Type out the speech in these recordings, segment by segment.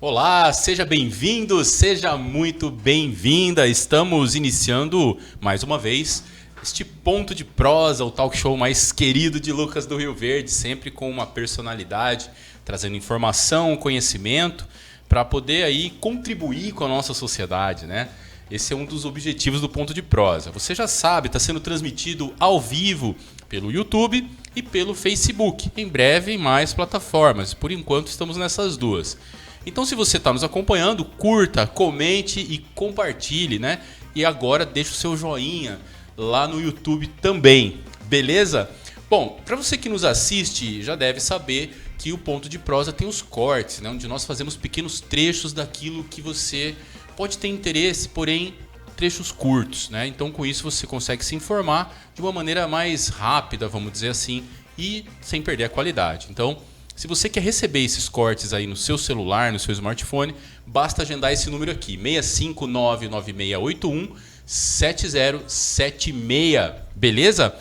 Olá, seja bem-vindo, seja muito bem-vinda. Estamos iniciando mais uma vez este Ponto de Prosa, o talk show mais querido de Lucas do Rio Verde, sempre com uma personalidade, trazendo informação, conhecimento, para poder aí contribuir com a nossa sociedade, né? Esse é um dos objetivos do Ponto de Prosa. Você já sabe, está sendo transmitido ao vivo pelo YouTube e pelo Facebook. Em breve, em mais plataformas. Por enquanto, estamos nessas duas. Então, se você está nos acompanhando, curta, comente e compartilhe, né? E agora deixa o seu joinha lá no YouTube também, beleza? Bom, para você que nos assiste, já deve saber que o Ponto de Prosa tem os cortes, né? Onde nós fazemos pequenos trechos daquilo que você pode ter interesse, porém trechos curtos, né? Então, com isso, você consegue se informar de uma maneira mais rápida, vamos dizer assim, e sem perder a qualidade. Então, se você quer receber esses cortes aí no seu celular, no seu smartphone, basta agendar esse número aqui, 65996817076, beleza?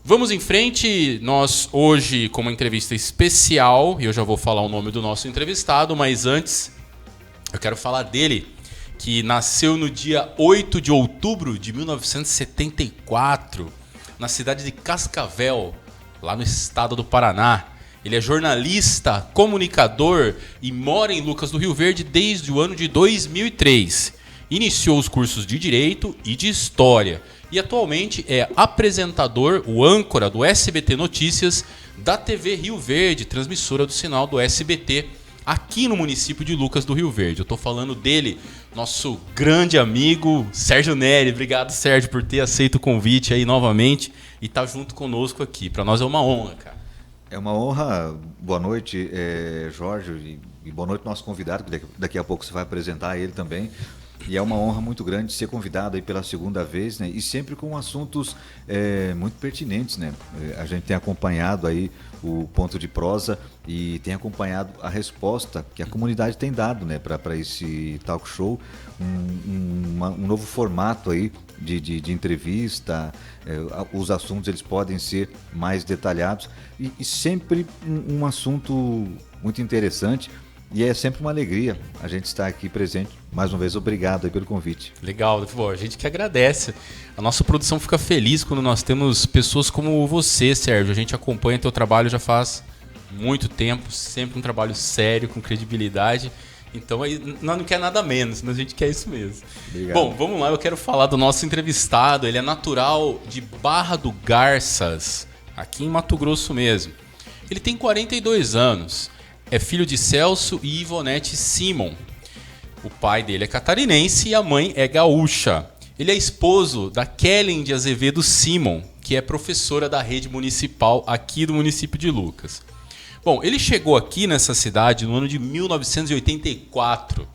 Vamos em frente, nós hoje com uma entrevista especial, e eu já vou falar o nome do nosso entrevistado, mas antes eu quero falar dele, que nasceu no dia 8 de outubro de 1974, na cidade de Cascavel, lá no estado do Paraná. Ele é jornalista, comunicador e mora em Lucas do Rio Verde desde o ano de 2003. Iniciou os cursos de Direito e de História e atualmente é apresentador, o âncora do SBT Notícias da TV Rio Verde, transmissora do sinal do SBT aqui no município de Lucas do Rio Verde. Eu estou falando dele, nosso grande amigo Sérgio Neri. Obrigado, Sérgio, por ter aceito o convite aí novamente e estar junto conosco aqui. Para nós é uma honra, cara. É uma honra. Boa noite, Jorge, e boa noite nosso convidado, que daqui a pouco você vai apresentar ele também. E é uma honra muito grande ser convidado aí pela segunda vez, né? E sempre com assuntos muito pertinentes, né? A gente tem acompanhado aí o Ponto de Prosa e tem acompanhado a resposta que a comunidade tem dado, né, para esse talk show, um novo formato aí de entrevista. Os assuntos eles podem ser mais detalhados e sempre um assunto muito interessante. E é sempre uma alegria a gente estar aqui presente. Mais uma vez, obrigado aí pelo convite. Legal, a gente que agradece. A nossa produção fica feliz quando nós temos pessoas como você, Sérgio. A gente acompanha teu trabalho já faz muito tempo, sempre um trabalho sério, com credibilidade. Então, aí, nós não quer nada menos, mas a gente quer isso mesmo. Obrigado. Bom, vamos lá, eu quero falar do nosso entrevistado. Ele é natural de Barra do Garças, aqui em Mato Grosso mesmo. Ele tem 42 anos. É filho de Celso e Ivonete Simon. O pai dele é catarinense e a mãe é gaúcha. Ele é esposo da Kellen de Azevedo Simon, que é professora da rede municipal aqui do município de Lucas. Bom, ele chegou aqui nessa cidade no ano de 1984.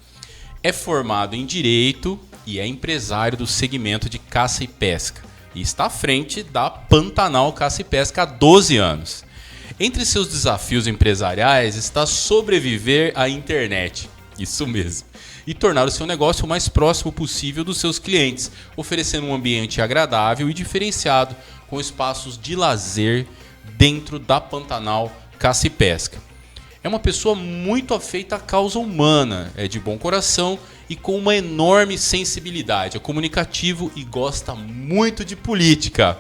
É formado em Direito e é empresário do segmento de caça e pesca. E está à frente da Pantanal Caça e Pesca há 12 anos. Entre seus desafios empresariais está sobreviver à internet, isso mesmo, e tornar o seu negócio o mais próximo possível dos seus clientes, oferecendo um ambiente agradável e diferenciado, com espaços de lazer dentro da Pantanal Caça e Pesca. É uma pessoa muito afeita à causa humana, é de bom coração e com uma enorme sensibilidade, é comunicativo e gosta muito de política.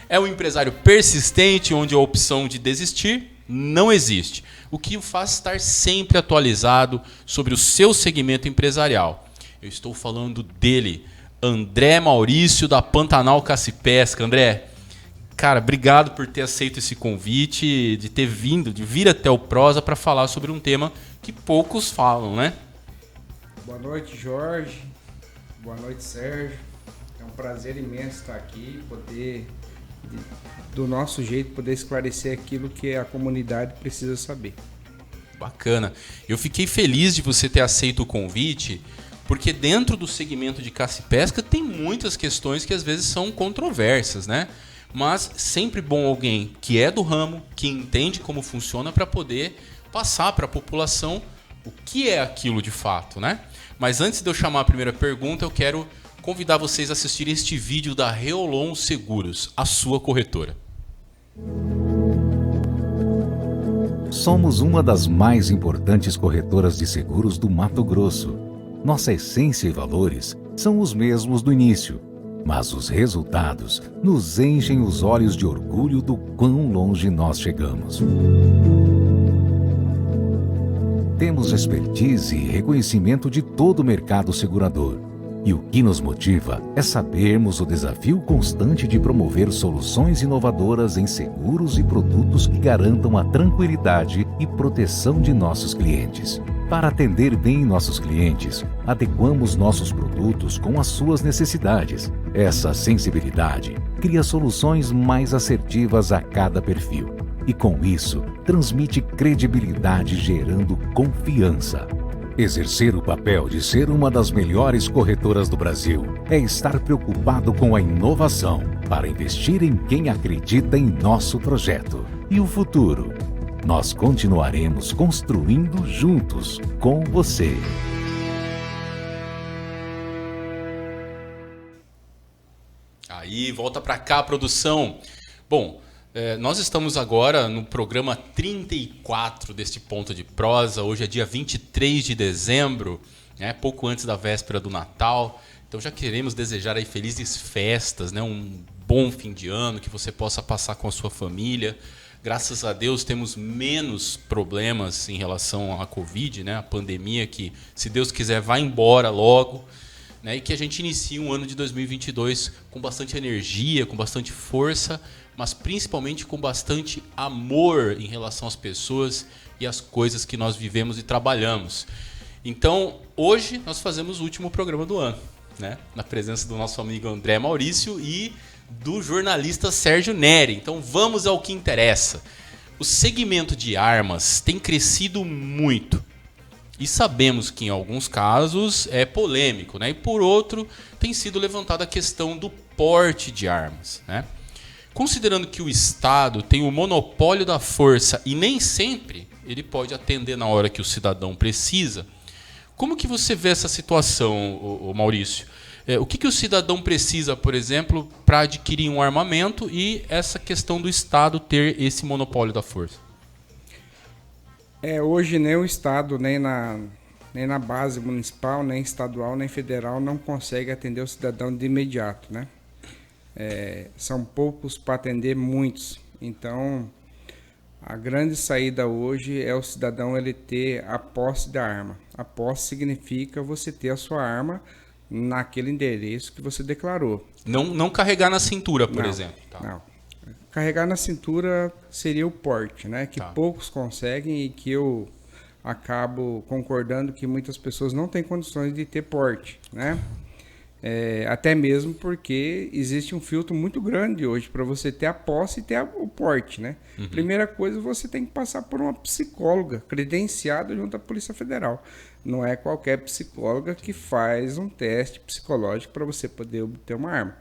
É um empresário persistente, onde a opção de desistir não existe, o que o faz estar sempre atualizado sobre o seu segmento empresarial. Eu estou falando dele, André Maurício, da Pantanal Caça e Pesca. André, cara, obrigado por ter aceito esse convite, de ter vindo, de vir até o Prosa para falar sobre um tema que poucos falam, né? Boa noite, Jorge. Boa noite, Sérgio. É um prazer imenso estar aqui, poder, do nosso jeito, poder esclarecer aquilo que a comunidade precisa saber. Bacana. Eu fiquei feliz de você ter aceito o convite, porque dentro do segmento de caça e pesca tem muitas questões que às vezes são controversas, né? Mas sempre bom alguém que é do ramo, que entende como funciona, para poder passar para a população o que é aquilo de fato, né? Mas antes de eu chamar a primeira pergunta, eu quero convidar vocês a assistirem este vídeo da Reolon Seguros, a sua corretora. Somos uma das mais importantes corretoras de seguros do Mato Grosso. Nossa essência e valores são os mesmos do início, mas os resultados nos enchem os olhos de orgulho do quão longe nós chegamos. Temos expertise e reconhecimento de todo o mercado segurador. E o que nos motiva é sabermos o desafio constante de promover soluções inovadoras em seguros e produtos que garantam a tranquilidade e proteção de nossos clientes. Para atender bem nossos clientes, adequamos nossos produtos com as suas necessidades. Essa sensibilidade cria soluções mais assertivas a cada perfil. E com isso, transmite credibilidade gerando confiança. Exercer o papel de ser uma das melhores corretoras do Brasil é estar preocupado com a inovação para investir em quem acredita em nosso projeto. E o futuro? Nós continuaremos construindo juntos com você. Aí, volta para cá, produção. Bom, nós estamos agora no programa 34 deste Ponto de Prosa. Hoje é dia 23 de dezembro, né, pouco antes da véspera do Natal. Então já queremos desejar aí felizes festas, né, um bom fim de ano, que você possa passar com a sua família. Graças a Deus temos menos problemas em relação à Covid, né, a pandemia que, se Deus quiser, vai embora logo. Né, e que a gente inicie um ano de 2022 com bastante energia, com bastante força, mas principalmente com bastante amor em relação às pessoas e às coisas que nós vivemos e trabalhamos. Então, hoje nós fazemos o último programa do ano, né, na presença do nosso amigo André Maurício e do jornalista Sérgio Neri. Então, vamos ao que interessa. O segmento de armas tem crescido muito. E sabemos que em alguns casos é polêmico, né? E por outro, tem sido levantada a questão do porte de armas, né? Considerando que o Estado tem o monopólio da força e nem sempre ele pode atender na hora que o cidadão precisa, como que você vê essa situação, Maurício? O que o cidadão precisa, por exemplo, para adquirir um armamento e essa questão do Estado ter esse monopólio da força? Hoje nem o Estado, nem na base municipal, nem estadual, nem federal não consegue atender o cidadão de imediato, né? São poucos para atender muitos. Então, a grande saída hoje é o cidadão ele ter a posse da arma. A posse significa você ter a sua arma naquele endereço que você declarou. Não carregar na cintura, por exemplo. Tá. Não. Carregar na cintura seria o porte, né? Que poucos conseguem e que eu acabo concordando que muitas pessoas não têm condições de ter porte, né? Até mesmo porque existe um filtro muito grande hoje para você ter a posse e ter o porte, né? Uhum. Primeira coisa, você tem que passar por uma psicóloga credenciada junto à Polícia Federal. Não é qualquer psicóloga que faz um teste psicológico para você poder obter uma arma.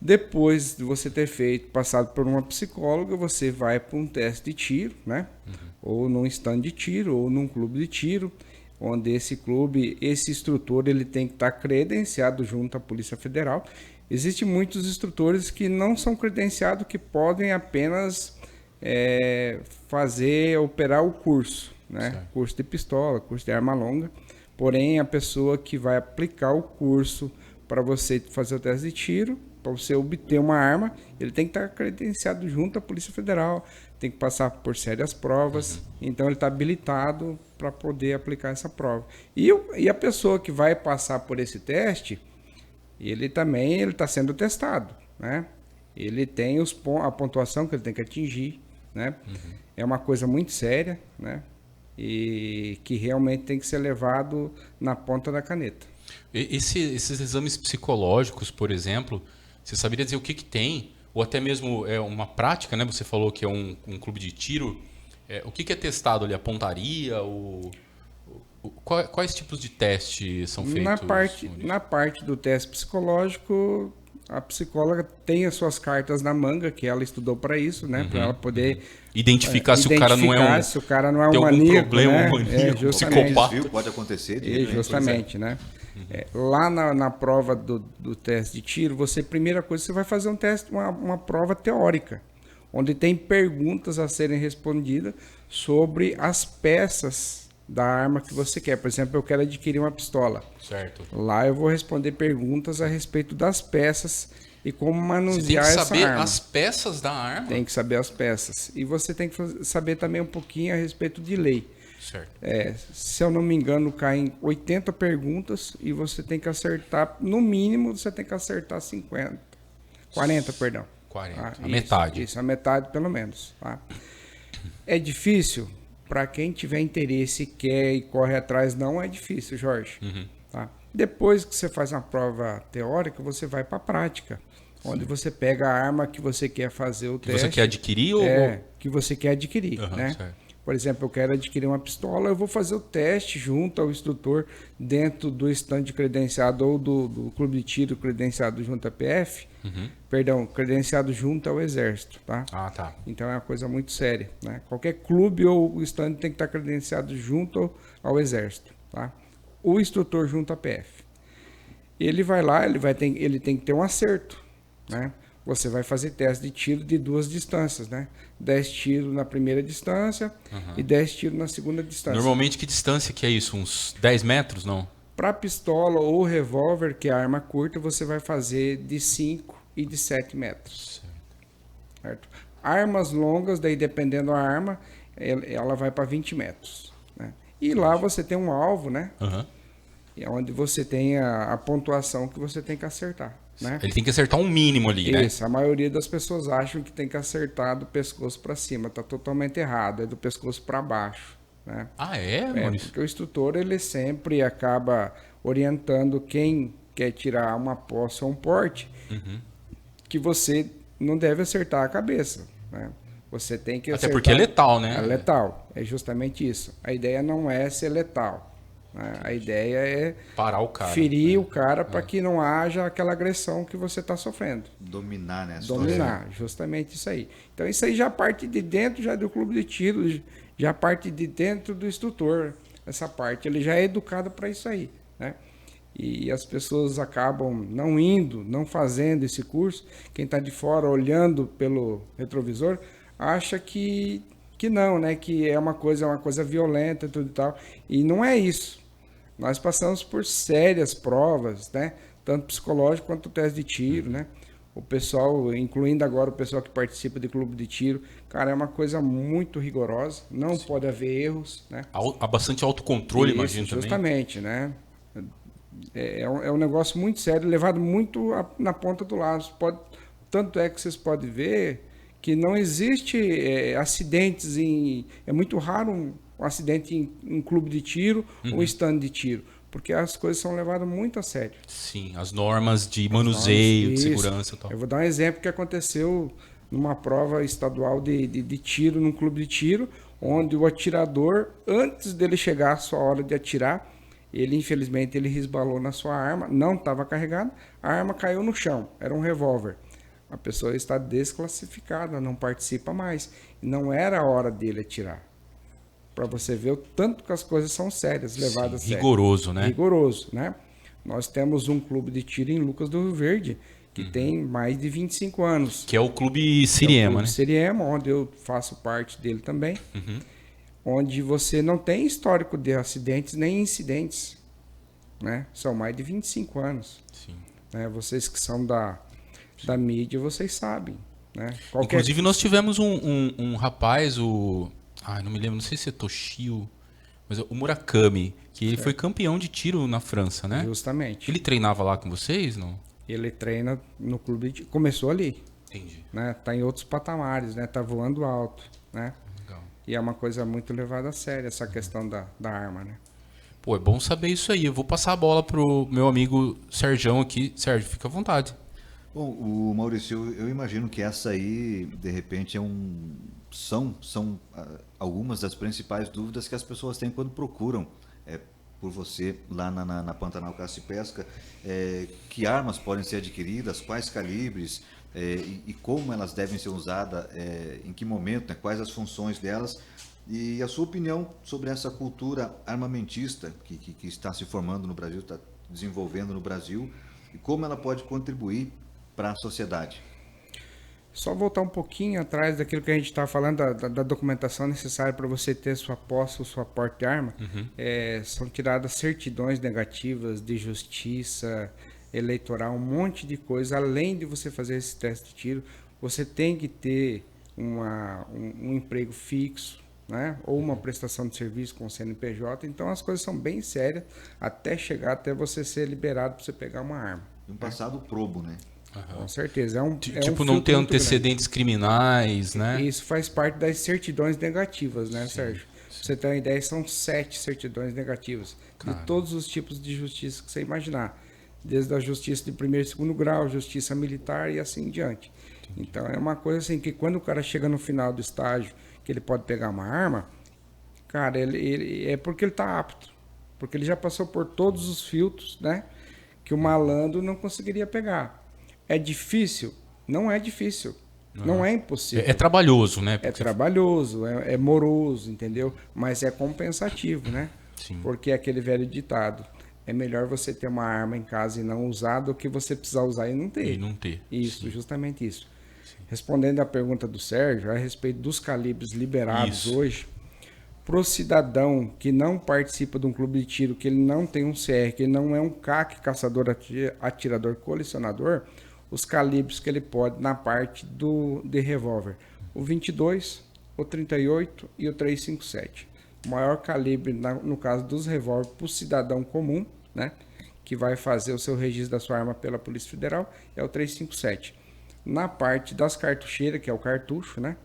Depois de você ter passado por uma psicóloga, você vai para um teste de tiro, né? Uhum. Ou num stand de tiro, ou num clube de tiro, onde esse instrutor ele tem que estar credenciado junto à Polícia Federal. Existem muitos instrutores que não são credenciados, que podem apenas operar o curso, né? Certo. Curso de pistola, curso de arma longa. Porém, a pessoa que vai aplicar o curso para você fazer o teste de tiro, para você obter uma arma, ele tem que estar credenciado junto à Polícia Federal, tem que passar por sérias provas, uhum. Então ele está habilitado para poder aplicar essa prova. E a pessoa que vai passar por esse teste, ele está sendo testado, né? Ele tem a pontuação que ele tem que atingir, né? Uhum. É uma coisa muito séria, né? E que realmente tem que ser levado na ponta da caneta. Esses exames psicológicos, por exemplo, você saberia dizer o que tem? Ou até mesmo uma prática, né? Você falou que é um clube de tiro. O que é testado ali? A pontaria? Quais tipos de testes são feitos? Na parte do teste psicológico, a psicóloga tem as suas cartas na manga, que ela estudou para isso, né? Uhum. Para ela poder identificar se o cara não é um maníaco, problema, né? Um psicopata. Pode acontecer. Justamente, né? Lá na prova do teste de tiro, primeira coisa, você vai fazer uma prova teórica, onde tem perguntas a serem respondidas sobre as peças da arma que você quer. Por exemplo, eu quero adquirir uma pistola. Certo. Lá eu vou responder perguntas a respeito das peças e como Você tem manusear que essa saber arma. as peças da arma. Tem que saber as peças. E você tem que saber também um pouquinho a respeito de lei. Certo. Se eu não me engano, caem 80 perguntas e você tem que acertar, no mínimo, você tem que acertar 40, perdão. 40, Ah, a metade. Isso, a metade pelo menos. Tá? É difícil? Para quem tiver interesse, quer e corre atrás, não é difícil, Jorge. Tá? Depois que você faz uma prova teórica, você vai para a prática, onde você pega a arma que você quer fazer o Que teste. você quer adquirir ou... Que você quer adquirir, Aham, né? certo. Por exemplo, eu quero adquirir uma pistola, eu vou fazer o teste junto ao instrutor dentro do stand credenciado ou do clube de tiro credenciado junto à PF, perdão, credenciado junto ao Exército, tá? Ah, tá. Então é uma coisa muito séria, né? Qualquer clube ou stand tem que estar credenciado junto ao Exército, tá? O instrutor junto à PF. Ele vai lá, ele tem que ter um acerto, né? Você vai fazer teste de tiro de 2 distâncias, né? 10 tiros na primeira distância e 10 tiros na segunda distância. Normalmente, que distância que é isso? Uns 10 metros, não? Para pistola ou revólver, que é a arma curta, você vai fazer de 5 e de 7 metros. Certo? Armas longas, daí dependendo da arma, ela vai para 20 metros. Né? E lá você tem um alvo, né? Aham. É onde você tem a pontuação que você tem que acertar. Né? Ele tem que acertar um mínimo ali, né? Isso, a maioria das pessoas acham que tem que acertar do pescoço para cima. Está totalmente errado, é do pescoço para baixo. Né? Ah, é, Maurício? Porque o instrutor ele sempre acaba orientando quem quer tirar uma posse ou um porte que você não deve acertar a cabeça. Né? Você tem que Até acertar... porque é letal, né? É letal, é justamente isso. A ideia não é ser letal. Né? A ideia é Parar o cara. ferir o cara para que não haja aquela agressão que você está sofrendo. Dominar, né? A situação. Dominar, justamente isso aí. Então isso aí já parte de dentro já do clube de tiro, já parte de dentro do instrutor. Essa parte, ele já é educado para isso aí, né? E as pessoas acabam não indo, não fazendo esse curso. Quem está de fora olhando pelo retrovisor acha que não, né? Que é uma coisa violenta e tudo e tal. E não é isso. Nós passamos por sérias provas, né? Tanto psicológico quanto teste de tiro, né? O pessoal, incluindo agora o pessoal que participa de clube de tiro, cara, é uma coisa muito rigorosa. Não pode haver erros, né? Há bastante autocontrole, Isso, imagino também. justamente, né? É um negócio muito sério, levado muito na ponta do lápis. Tanto é que vocês podem ver que não existe acidentes é muito raro um acidente em clube de tiro ou stand de tiro, porque as coisas são levadas muito a sério. Sim, as normas de manuseio, de Isso. segurança e tal. Eu vou dar um exemplo que aconteceu numa prova estadual de tiro, num clube de tiro, onde o atirador, antes dele chegar à sua hora de atirar, infelizmente ele resbalou na sua arma, não estava carregada, a arma caiu no chão, era um revólver. A pessoa está desclassificada, não participa mais. E não era a hora dele atirar. Para você ver o tanto que as coisas são sérias, levadas a sério. Rigoroso, né? Rigoroso, né? Nós temos um clube de tiro em Lucas do Rio Verde, que tem mais de 25 anos. Que é o Clube Siriema, né? Siriema, onde eu faço parte dele também. Onde você não tem histórico de acidentes nem incidentes. Né? São mais de 25 anos. Sim. Né? Vocês que são da mídia, vocês sabem. Né? Inclusive, nós tivemos um rapaz, não me lembro, não sei se é Toshio, mas o Murakami, que ele foi campeão de tiro na França, né? Justamente. Ele treinava lá com vocês, não? Ele treina no clube de... Começou ali. Entendi. Né? Tá em outros patamares, né? Tá voando alto, né? Legal. E é uma coisa muito levada a sério, essa questão da arma, né? Pô, é bom saber isso aí. Eu vou passar a bola pro meu amigo Serjão aqui. Sérgio, fica à vontade. Bom, o Maurício, eu imagino que essa aí, de repente, são algumas das principais dúvidas que as pessoas têm quando procuram por você lá na Pantanal Caça e Pesca. Que armas podem ser adquiridas, quais calibres e como elas devem ser usadas, em que momento, né, quais as funções delas. E a sua opinião sobre essa cultura armamentista que está se formando no Brasil, está desenvolvendo no Brasil, e como ela pode contribuir para a sociedade? Só voltar um pouquinho atrás daquilo que a gente estava falando, da documentação necessária para você ter sua posse ou sua porte de arma. São tiradas certidões negativas de justiça eleitoral, um monte de coisa. Além de você fazer esse teste de tiro, você tem que ter um emprego fixo, né? Ou uma prestação de serviço com o CNPJ. Então as coisas são bem sérias até chegar até você ser liberado para você pegar uma arma. Um passado probo, né? Com certeza. Tipo, não ter antecedentes criminais, né? Isso faz parte das certidões negativas, né, Sérgio? Pra você ter uma ideia, são 7 certidões negativas. De todos os tipos de justiça que você imaginar. Desde a justiça de primeiro e segundo grau, justiça militar e assim em diante. Então é uma coisa assim que quando o cara chega no final do estágio, que ele pode pegar uma arma, cara, ele é porque ele está apto. Porque ele já passou por todos os filtros, né? Que o malandro não conseguiria pegar. É difícil? Não é difícil. Não é impossível. É trabalhoso, né? É trabalhoso, é moroso, entendeu? Mas é compensativo, né? Sim. Porque é aquele velho ditado. É melhor você ter uma arma em casa e não usar do que você precisar usar e não ter. E não ter. Isso, Sim. justamente isso. Sim. Respondendo à pergunta do Sérgio, a respeito dos calibres liberados hoje, para o cidadão que não participa de um clube de tiro, que ele não tem um CR, que ele não é um CAC, caçador, atirador, colecionador, os calibres que ele pode na parte de revólver, o 22, o 38 e o 357. O maior calibre, no caso dos revólveres, para o cidadão comum, né, que vai fazer o seu registro da sua arma pela Polícia Federal, é o 357. Na parte das cartucheiras, que é o cartucho, né,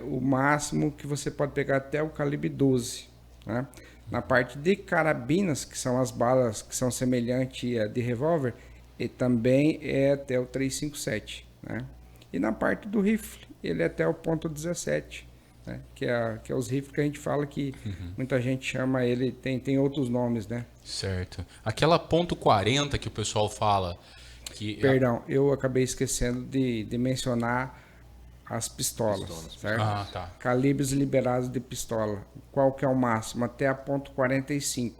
o máximo que você pode pegar até o calibre 12. Né? Na parte de carabinas, que são as balas que são semelhantes a de revólver, e também é até o 357. Né? E na parte do rifle, ele é até o ponto 17. Né? Que é os rifles que a gente fala que muita gente chama ele, tem outros nomes, né? Certo. Aquela ponto .40 que o pessoal fala... Perdão, eu acabei esquecendo de mencionar as pistolas, certo? Ah, tá. Calibres liberados de pistola. Qual que é o máximo? Até a ponto .45.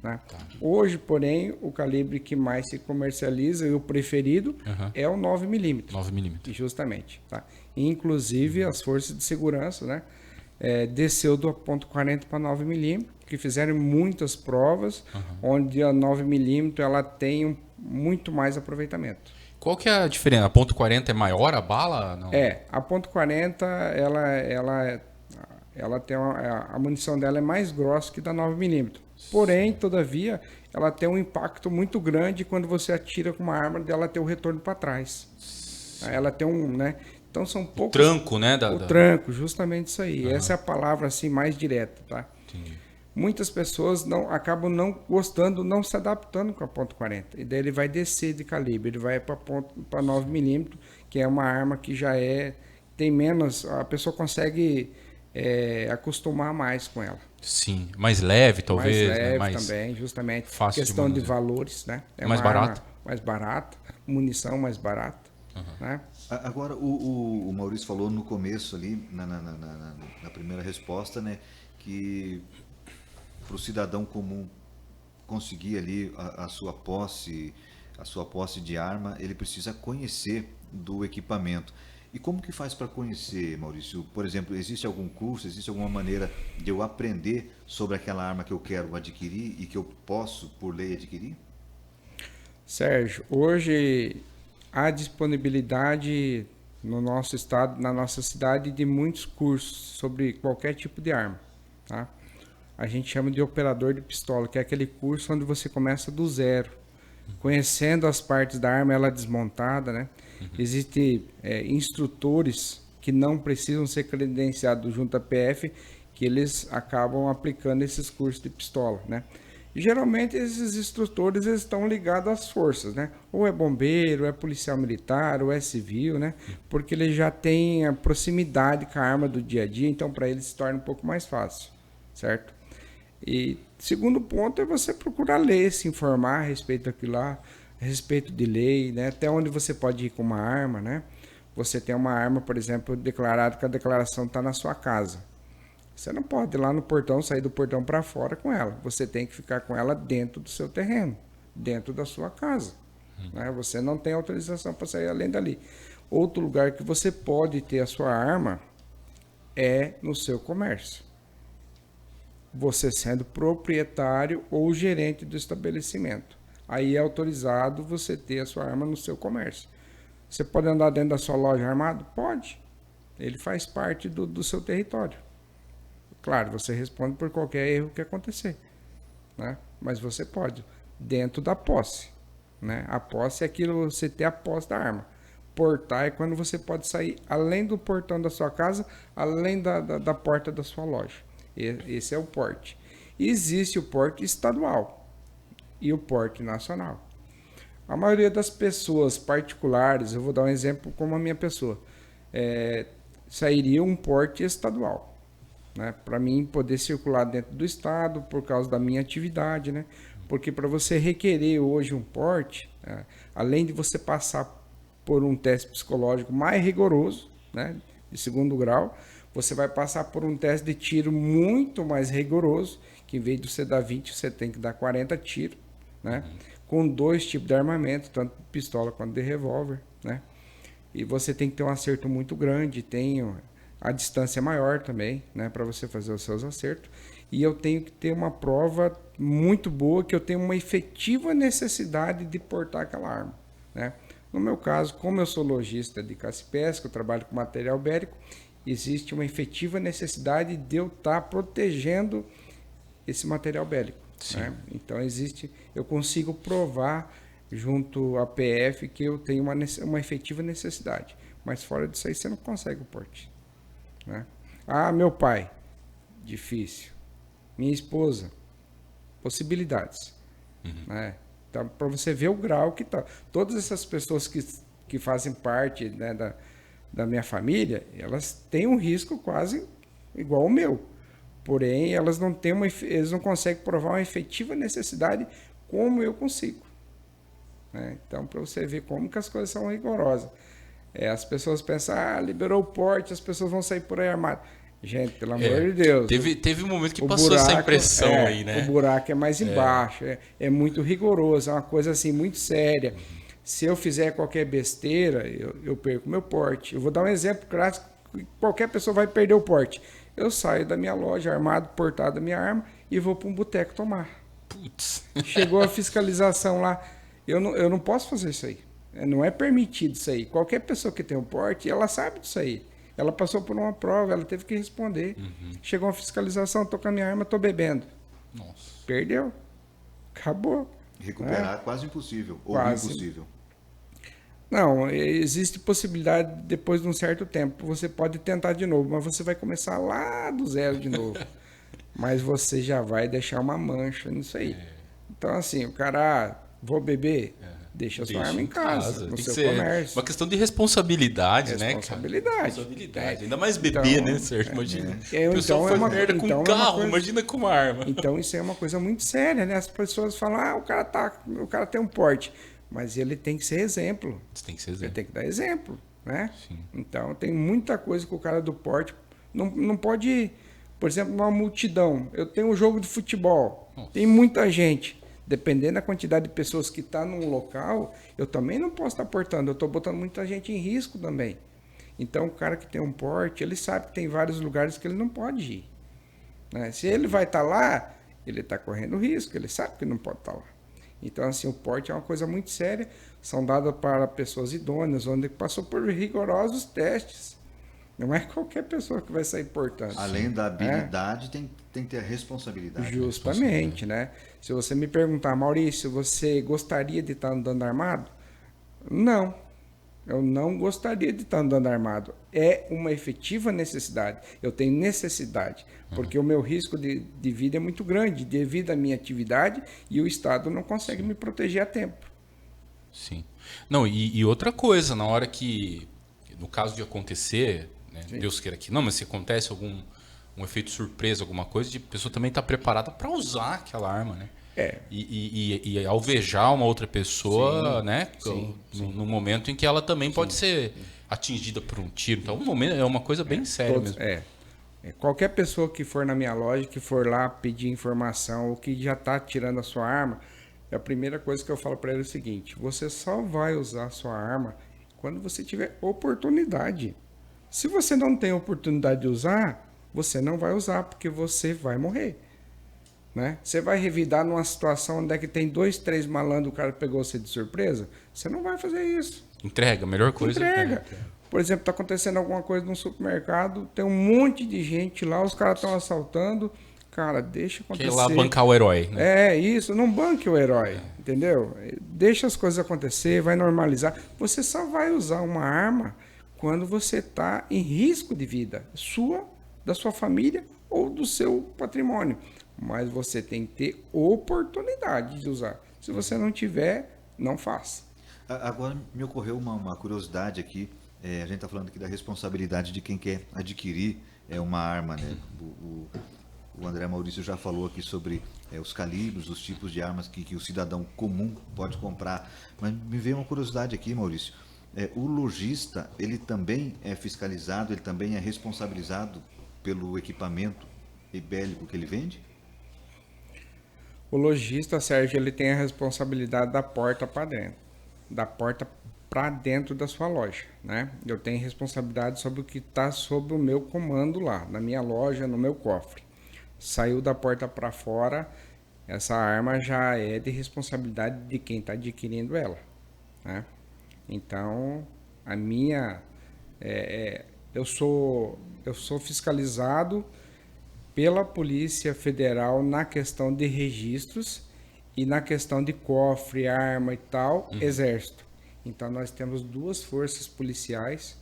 Né? Tá. Hoje, porém, o calibre que mais se comercializa e o preferido é o 9mm. 9mm. Justamente. Tá? Inclusive, as forças de segurança, né, desceu do ponto .40 para 9mm, que fizeram muitas provas, onde a 9mm ela tem muito mais aproveitamento. Qual que é a diferença? A ponto .40 é maior a bala? Não. A ponto .40 ela tem a munição dela é mais grossa que da 9mm. Porém, todavia, ela tem um impacto muito grande quando você atira com uma arma dela ter o retorno para trás. Ela tem né? Então são poucos. O tranco, né? Tranco, justamente isso aí. Essa é a palavra assim mais direta, tá? Entendi. Muitas pessoas acabam não gostando, não se adaptando com a ponto .40. E daí ele vai descer de calibre, ele vai para 9mm, que é uma arma que já tem menos, a pessoa consegue acostumar mais com ela. Sim, mais leve talvez. Mais leve, né? Mais também, justamente. Fácil questão de valores, né? Mais barata. Mais barata, munição mais barata. Né? Agora, o Maurício falou no começo ali, na primeira resposta, né, que para o cidadão comum conseguir ali a sua posse de arma, ele precisa conhecer do equipamento. E como que faz para conhecer, Maurício? Por exemplo, existe algum curso, existe alguma maneira de eu aprender sobre aquela arma que eu quero adquirir e que eu posso, por lei, adquirir? Sérgio, hoje há disponibilidade no nosso estado, na nossa cidade, de muitos cursos sobre qualquer tipo de arma. Tá? A gente chama de operador de pistola, que é aquele curso onde você começa do zero, conhecendo as partes da arma, ela desmontada, né? Existem instrutores que não precisam ser credenciados junto à PF, que eles acabam aplicando esses cursos de pistola, né? E, geralmente esses instrutores eles estão ligados às forças, né? Ou é bombeiro, ou é policial militar, ou é civil, né? Porque ele já tem a proximidade com a arma do dia a dia, então para eles se torna um pouco mais fácil, certo? E segundo ponto é você procurar ler, se informar a respeito daquilo lá, a respeito de lei, né? Até onde você pode ir com uma arma, né? Você tem uma arma, por exemplo, declarado que a declaração está na sua casa. Você não pode ir lá no portão, sair do portão para fora com ela. Você tem que ficar com ela dentro do seu terreno, dentro da sua casa. Né? Você não tem autorização para sair além dali. Outro lugar que você pode ter a sua arma é no seu comércio. Você sendo proprietário ou gerente do estabelecimento. Aí é autorizado você ter a sua arma no seu comércio. Você pode andar dentro da sua loja armado? Pode. Ele faz parte do seu território. Claro, você responde por qualquer erro que acontecer, né? Mas você pode, dentro da posse, né? A posse é aquilo, você ter a posse da arma. Portar é quando você pode sair além do portão da sua casa, além da porta da sua loja. Esse é o porte. Existe o porte estadual e o porte nacional. A maioria das pessoas particulares, eu vou dar um exemplo como a minha pessoa, sairia um porte estadual, né? Para mim poder circular dentro do estado por causa da minha atividade, né? Porque para você requerer hoje um porte, além de você passar por um teste psicológico mais rigoroso, né, de 2º grau, você vai passar por um teste de tiro muito mais rigoroso, que em vez de você dar 20, você tem que dar 40 tiros, né? Com 2 tipos de armamento, tanto de pistola quanto de revólver, né? E você tem que ter um acerto muito grande, tem a distância maior também, né, para você fazer os seus acertos. E eu tenho que ter uma prova muito boa, que eu tenho uma efetiva necessidade de portar aquela arma, né? No meu caso, como eu sou lojista de caça e pesca, eu trabalho com material bélico, existe uma efetiva necessidade de eu estar protegendo esse material bélico, né? Então eu consigo provar junto à PF que eu tenho uma efetiva necessidade, mas fora disso aí você não consegue o porte, né? Ah, meu pai, difícil. Minha esposa, possibilidades, né? Então, para você ver o grau que está. Todas essas pessoas que fazem parte, né, da minha família, elas têm um risco quase igual ao meu. Porém, elas não têm eles não conseguem provar uma efetiva necessidade como eu consigo, né? Então, para você ver como que as coisas são rigorosas. As pessoas pensam, liberou o porte, as pessoas vão sair por aí armadas. Gente, pelo amor de Deus. Teve um momento que passou essa impressão aí, né? O buraco é mais embaixo, é muito rigoroso, é uma coisa assim muito séria. Se eu fizer qualquer besteira, eu perco meu porte. Eu vou dar um exemplo clássico, qualquer pessoa vai perder o porte. Eu saio da minha loja armado, portado a minha arma e vou para um boteco tomar. Putz. Chegou a fiscalização lá, eu não posso fazer isso aí. Não é permitido isso aí. Qualquer pessoa que tem um porte, ela sabe disso aí. Ela passou por uma prova, ela teve que responder. Chegou uma fiscalização, tô com a minha arma, tô bebendo. Nossa. Perdeu. Acabou. Recuperar é quase impossível, ou Quase. impossível. Não, existe possibilidade, depois de um certo tempo, você pode tentar de novo, mas você vai começar lá do zero de novo. Mas você já vai deixar uma mancha nisso aí. Então, assim, o cara, vou beber... Deixa a sua arma em casa, no seu comércio. Uma questão de responsabilidade, né, cara? Responsabilidade. Ainda mais beber, né, Sérgio? Imagina. Então faz merda com um carro, imagina com uma arma. Então isso é uma coisa muito séria, né? As pessoas falam, o cara tem um porte. Mas ele tem que ser exemplo. Tem que ser exemplo. Ele tem que dar exemplo, né? Sim. Então tem muita coisa que o cara do porte não pode ir. Por exemplo, numa multidão. Eu tenho um jogo de futebol. Nossa. Tem muita gente. Dependendo da quantidade de pessoas que está num local, eu também não posso estar portando. Eu estou botando muita gente em risco também. Então, o cara que tem um porte, ele sabe que tem vários lugares que ele não pode ir, né? Se ele vai estar lá, ele está correndo risco. Ele sabe que não pode estar lá. Então, assim, o porte é uma coisa muito séria. São dadas para pessoas idôneas, onde passou por rigorosos testes. Não é qualquer pessoa que vai sair portando. Além da habilidade, tem que ter a responsabilidade. Justamente, né? Se você me perguntar, Maurício, você gostaria de estar andando armado? Não, eu não gostaria de estar andando armado. É uma efetiva necessidade. Eu tenho necessidade, porque o meu risco de vida é muito grande devido à minha atividade e o Estado não consegue me proteger a tempo. Sim. Não, e outra coisa, na hora que, no caso de acontecer, né, Deus queira que não, mas se acontece um efeito surpresa, alguma coisa, a pessoa também está preparada para usar aquela arma, né? E alvejar uma outra pessoa, né? No momento em que ela também pode ser atingida por um tiro. Então, é uma coisa bem séria mesmo. Qualquer pessoa que for na minha loja, que for lá pedir informação ou que já está tirando a sua arma, a primeira coisa que eu falo para ele é o seguinte: você só vai usar a sua arma quando você tiver oportunidade. Se você não tem oportunidade de usar, você não vai usar, porque você vai morrer. Né? Você vai revidar numa situação onde é que tem 2, 3 malandros, o cara pegou você de surpresa? Você não vai fazer isso. Entrega, a melhor coisa. Entrega. Por exemplo, está acontecendo alguma coisa num supermercado, tem um monte de gente lá, os caras estão assaltando. Cara, deixa acontecer. Quer lá bancar o herói. Né? É isso, não banque o herói, entendeu? Deixa as coisas acontecer, vai normalizar. Você só vai usar uma arma quando você está em risco de vida, sua, da sua família ou do seu patrimônio. Mas você tem que ter oportunidade de usar. Se você não tiver, não faça. Agora me ocorreu uma curiosidade aqui. A gente está falando aqui da responsabilidade de quem quer adquirir uma arma, né? O André Maurício já falou aqui sobre os calibres, os tipos de armas que o cidadão comum pode comprar. Mas me veio uma curiosidade aqui, Maurício. O lojista, ele também é fiscalizado, ele também é responsabilizado pelo equipamento bélico que ele vende? O lojista, Sérgio, ele tem a responsabilidade da porta para dentro, da porta para dentro da sua loja, né? Eu tenho responsabilidade sobre o que está sob o meu comando lá, na minha loja, no meu cofre. Saiu da porta para fora, essa arma já é de responsabilidade de quem está adquirindo ela, né? Então, a minha, eu sou fiscalizado pela Polícia Federal na questão de registros e na questão de cofre, arma e tal, Exército. Então nós temos 2 forças policiais,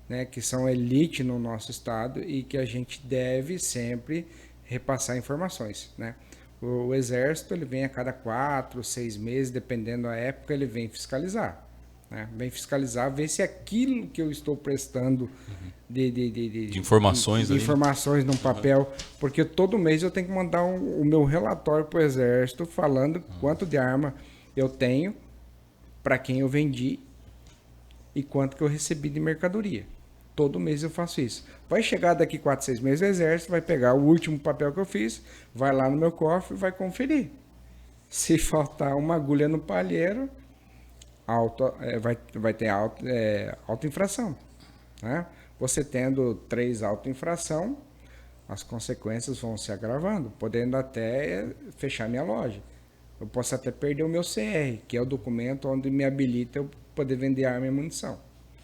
né, que são elite no nosso estado e que a gente deve sempre repassar informações, né? O Exército, ele vem a cada 4, 6 meses, dependendo da época, ele vem fiscalizar. Né? Vem fiscalizar, ver se aquilo que eu estou prestando de informações, de informações num papel, porque todo mês eu tenho que mandar o meu relatório para o Exército falando quanto de arma eu tenho, para quem eu vendi e quanto que eu recebi de mercadoria. Todo mês eu faço isso. Vai chegar daqui 4, 6 meses o Exército, vai pegar o último papel que eu fiz, vai lá no meu cofre e vai conferir. Se faltar uma agulha no palheiro, vai ter auto-infração. Né? Você tendo 3 auto-infração, as consequências vão se agravando, podendo até fechar minha loja. Eu posso até perder o meu CR, que é o documento onde me habilita eu poder vender arma e munição.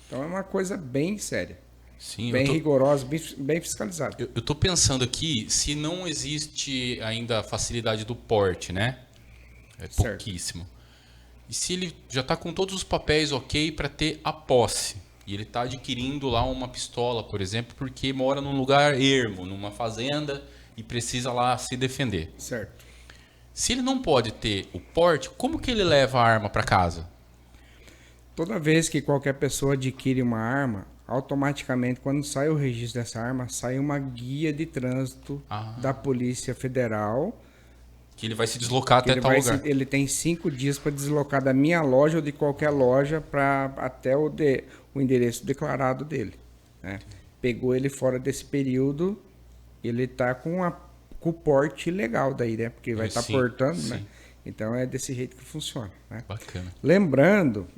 Então é uma coisa bem séria, Sim, bem rigorosa, bem fiscalizada. Eu estou pensando aqui, se não existe ainda a facilidade do porte, né? É pouquíssimo. E se ele já está com todos os papéis ok para ter a posse, e ele está adquirindo lá uma pistola, por exemplo, porque mora num lugar ermo, numa fazenda, e precisa lá se defender. Certo. Se ele não pode ter o porte, como que ele leva a arma para casa? Toda vez que qualquer pessoa adquire uma arma, automaticamente, quando sai o registro dessa arma, sai uma guia de trânsito da Polícia Federal. Que ele vai se deslocar até tal lugar. Ele tem 5 dias para deslocar da minha loja ou de qualquer loja para até o endereço declarado dele. Né? Pegou ele fora desse período, ele está com o porte legal daí, né? Porque vai estar portando, né? Então é desse jeito que funciona. Né? Bacana. Lembrando,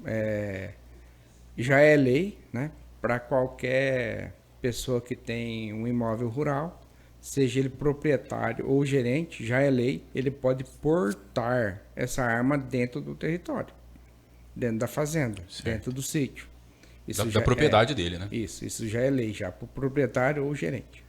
já é lei, né? Para qualquer pessoa que tem um imóvel rural, seja ele proprietário ou gerente, já é lei, ele pode portar essa arma dentro do território, dentro da fazenda, dentro do sítio. Isso Da propriedade dele, né? Isso já é lei, já para o proprietário ou gerente.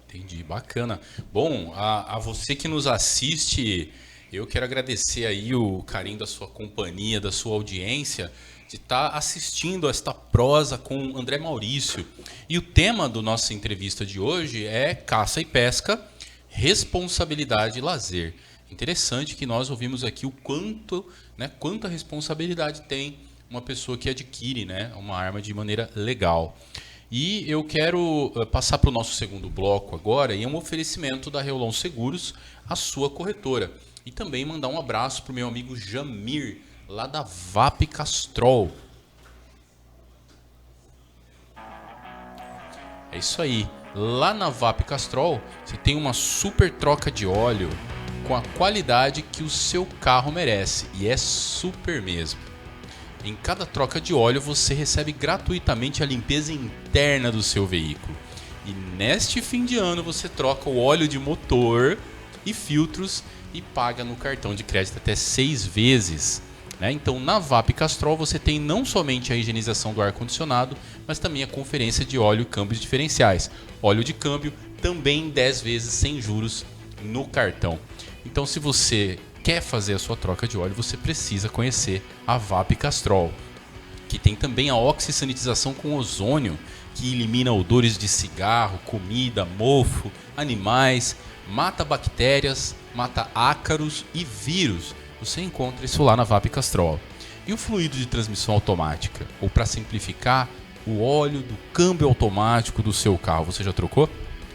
Entendi, bacana. Bom, a você que nos assiste, eu quero agradecer aí o carinho da sua companhia, da sua audiência, de estar assistindo a esta prosa com André Maurício. E o tema da nossa entrevista de hoje é caça e pesca, responsabilidade e lazer. Interessante que nós ouvimos aqui o quanta responsabilidade tem uma pessoa que adquire, né, uma arma de maneira legal. E eu quero passar para o nosso segundo bloco agora, e é um oferecimento da Reolon Seguros, a sua corretora. E também mandar um abraço para o meu amigo Jamir, lá da VAP Castrol. É isso aí. Lá na VAP Castrol, você tem uma super troca de óleo com a qualidade que o seu carro merece. E é super mesmo. Em cada troca de óleo você recebe gratuitamente a limpeza interna do seu veículo. E neste fim de ano você troca o óleo de motor e filtros e paga no cartão de crédito até 6 vezes. Né? Então na VAP Castrol você tem não somente a higienização do ar-condicionado, mas também a conferência de óleo e câmbios diferenciais. Óleo de câmbio também 10 vezes sem juros no cartão. Então se você quer fazer a sua troca de óleo, você precisa conhecer a VAP Castrol, que tem também a oxisanitização com ozônio, que elimina odores de cigarro, comida, mofo, animais, mata bactérias, mata ácaros e vírus. Você encontra isso lá na VAP Castrol. E o fluido de transmissão automática? Ou para simplificar, o óleo do câmbio automático do seu carro. Você já trocou?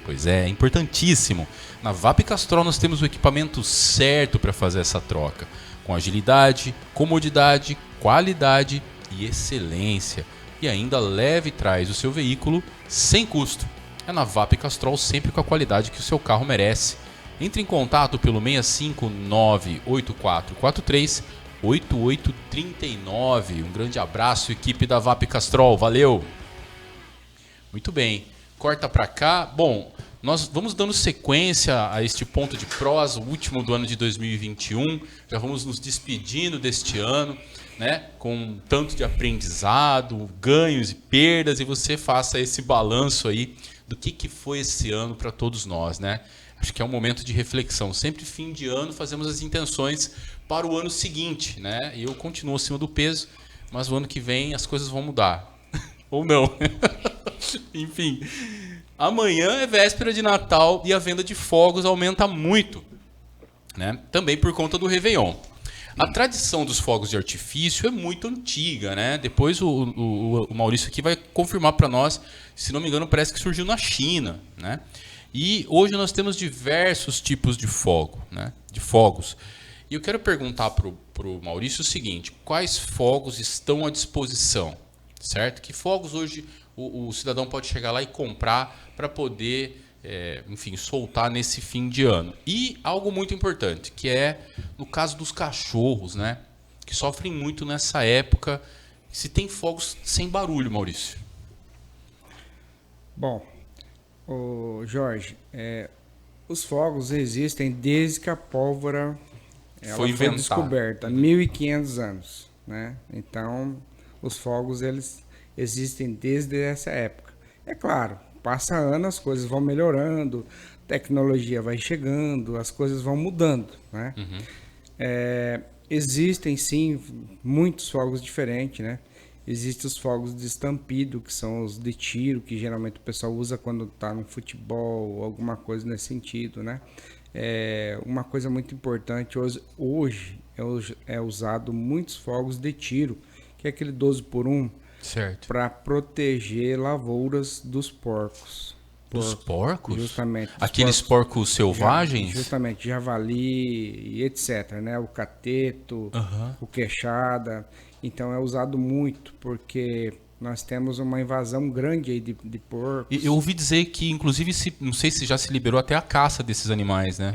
Pois é importantíssimo. Na VAP Castrol nós temos o equipamento certo para fazer essa troca. Com agilidade, comodidade, qualidade e excelência. E ainda leve e traz o seu veículo sem custo. É na VAP Castrol, sempre com a qualidade que o seu carro merece. Entre em contato pelo 65984438839. Um grande abraço, equipe da VAP Castrol. Valeu! Muito bem. Corta para cá. Bom, nós vamos dando sequência a este ponto de prosa, o último do ano de 2021. Já vamos nos despedindo deste ano, né? Com um tanto de aprendizado, ganhos e perdas, e você faça esse balanço aí do que foi esse ano para todos nós, né? Acho que é um momento de reflexão. Sempre fim de ano fazemos as intenções para o ano seguinte, né? E eu continuo acima do peso, mas o ano que vem as coisas vão mudar. Ou não. Enfim, amanhã é véspera de Natal e a venda de fogos aumenta muito, né? Também por conta do Réveillon. A tradição dos fogos de artifício é muito antiga, né? Depois o Maurício aqui vai confirmar para nós, se não me engano, parece que surgiu na China, né? E hoje nós temos diversos tipos de fogo, né? De fogos. E eu quero perguntar para o Maurício o seguinte: quais fogos estão à disposição? Certo? Que fogos hoje o cidadão pode chegar lá e comprar para poder, enfim, soltar nesse fim de ano? E algo muito importante, que é no caso dos cachorros, né? Que sofrem muito nessa época. Se tem fogos sem barulho, Maurício? Bom, Jorge, os fogos existem desde que a pólvora foi descoberta, há 1.500 anos, né? Então, os fogos eles existem desde essa época. É claro, passa ano, as coisas vão melhorando, tecnologia vai chegando, as coisas vão mudando, né? Uhum. Existem sim muitos fogos diferentes, né? Existem os fogos de estampido, que são os de tiro, que geralmente o pessoal usa quando está no futebol, ou alguma coisa nesse sentido, né? Uma coisa muito importante, hoje é usado muitos fogos de tiro, que é aquele 12x1, para proteger lavouras dos porcos. Dos porcos? Justamente. Aqueles porcos selvagens? Justamente, javali e etc, né? O cateto, o queixada. Então é usado muito porque nós temos uma invasão grande aí de porcos. Eu ouvi dizer que, inclusive, não sei se já se liberou até a caça desses animais, né?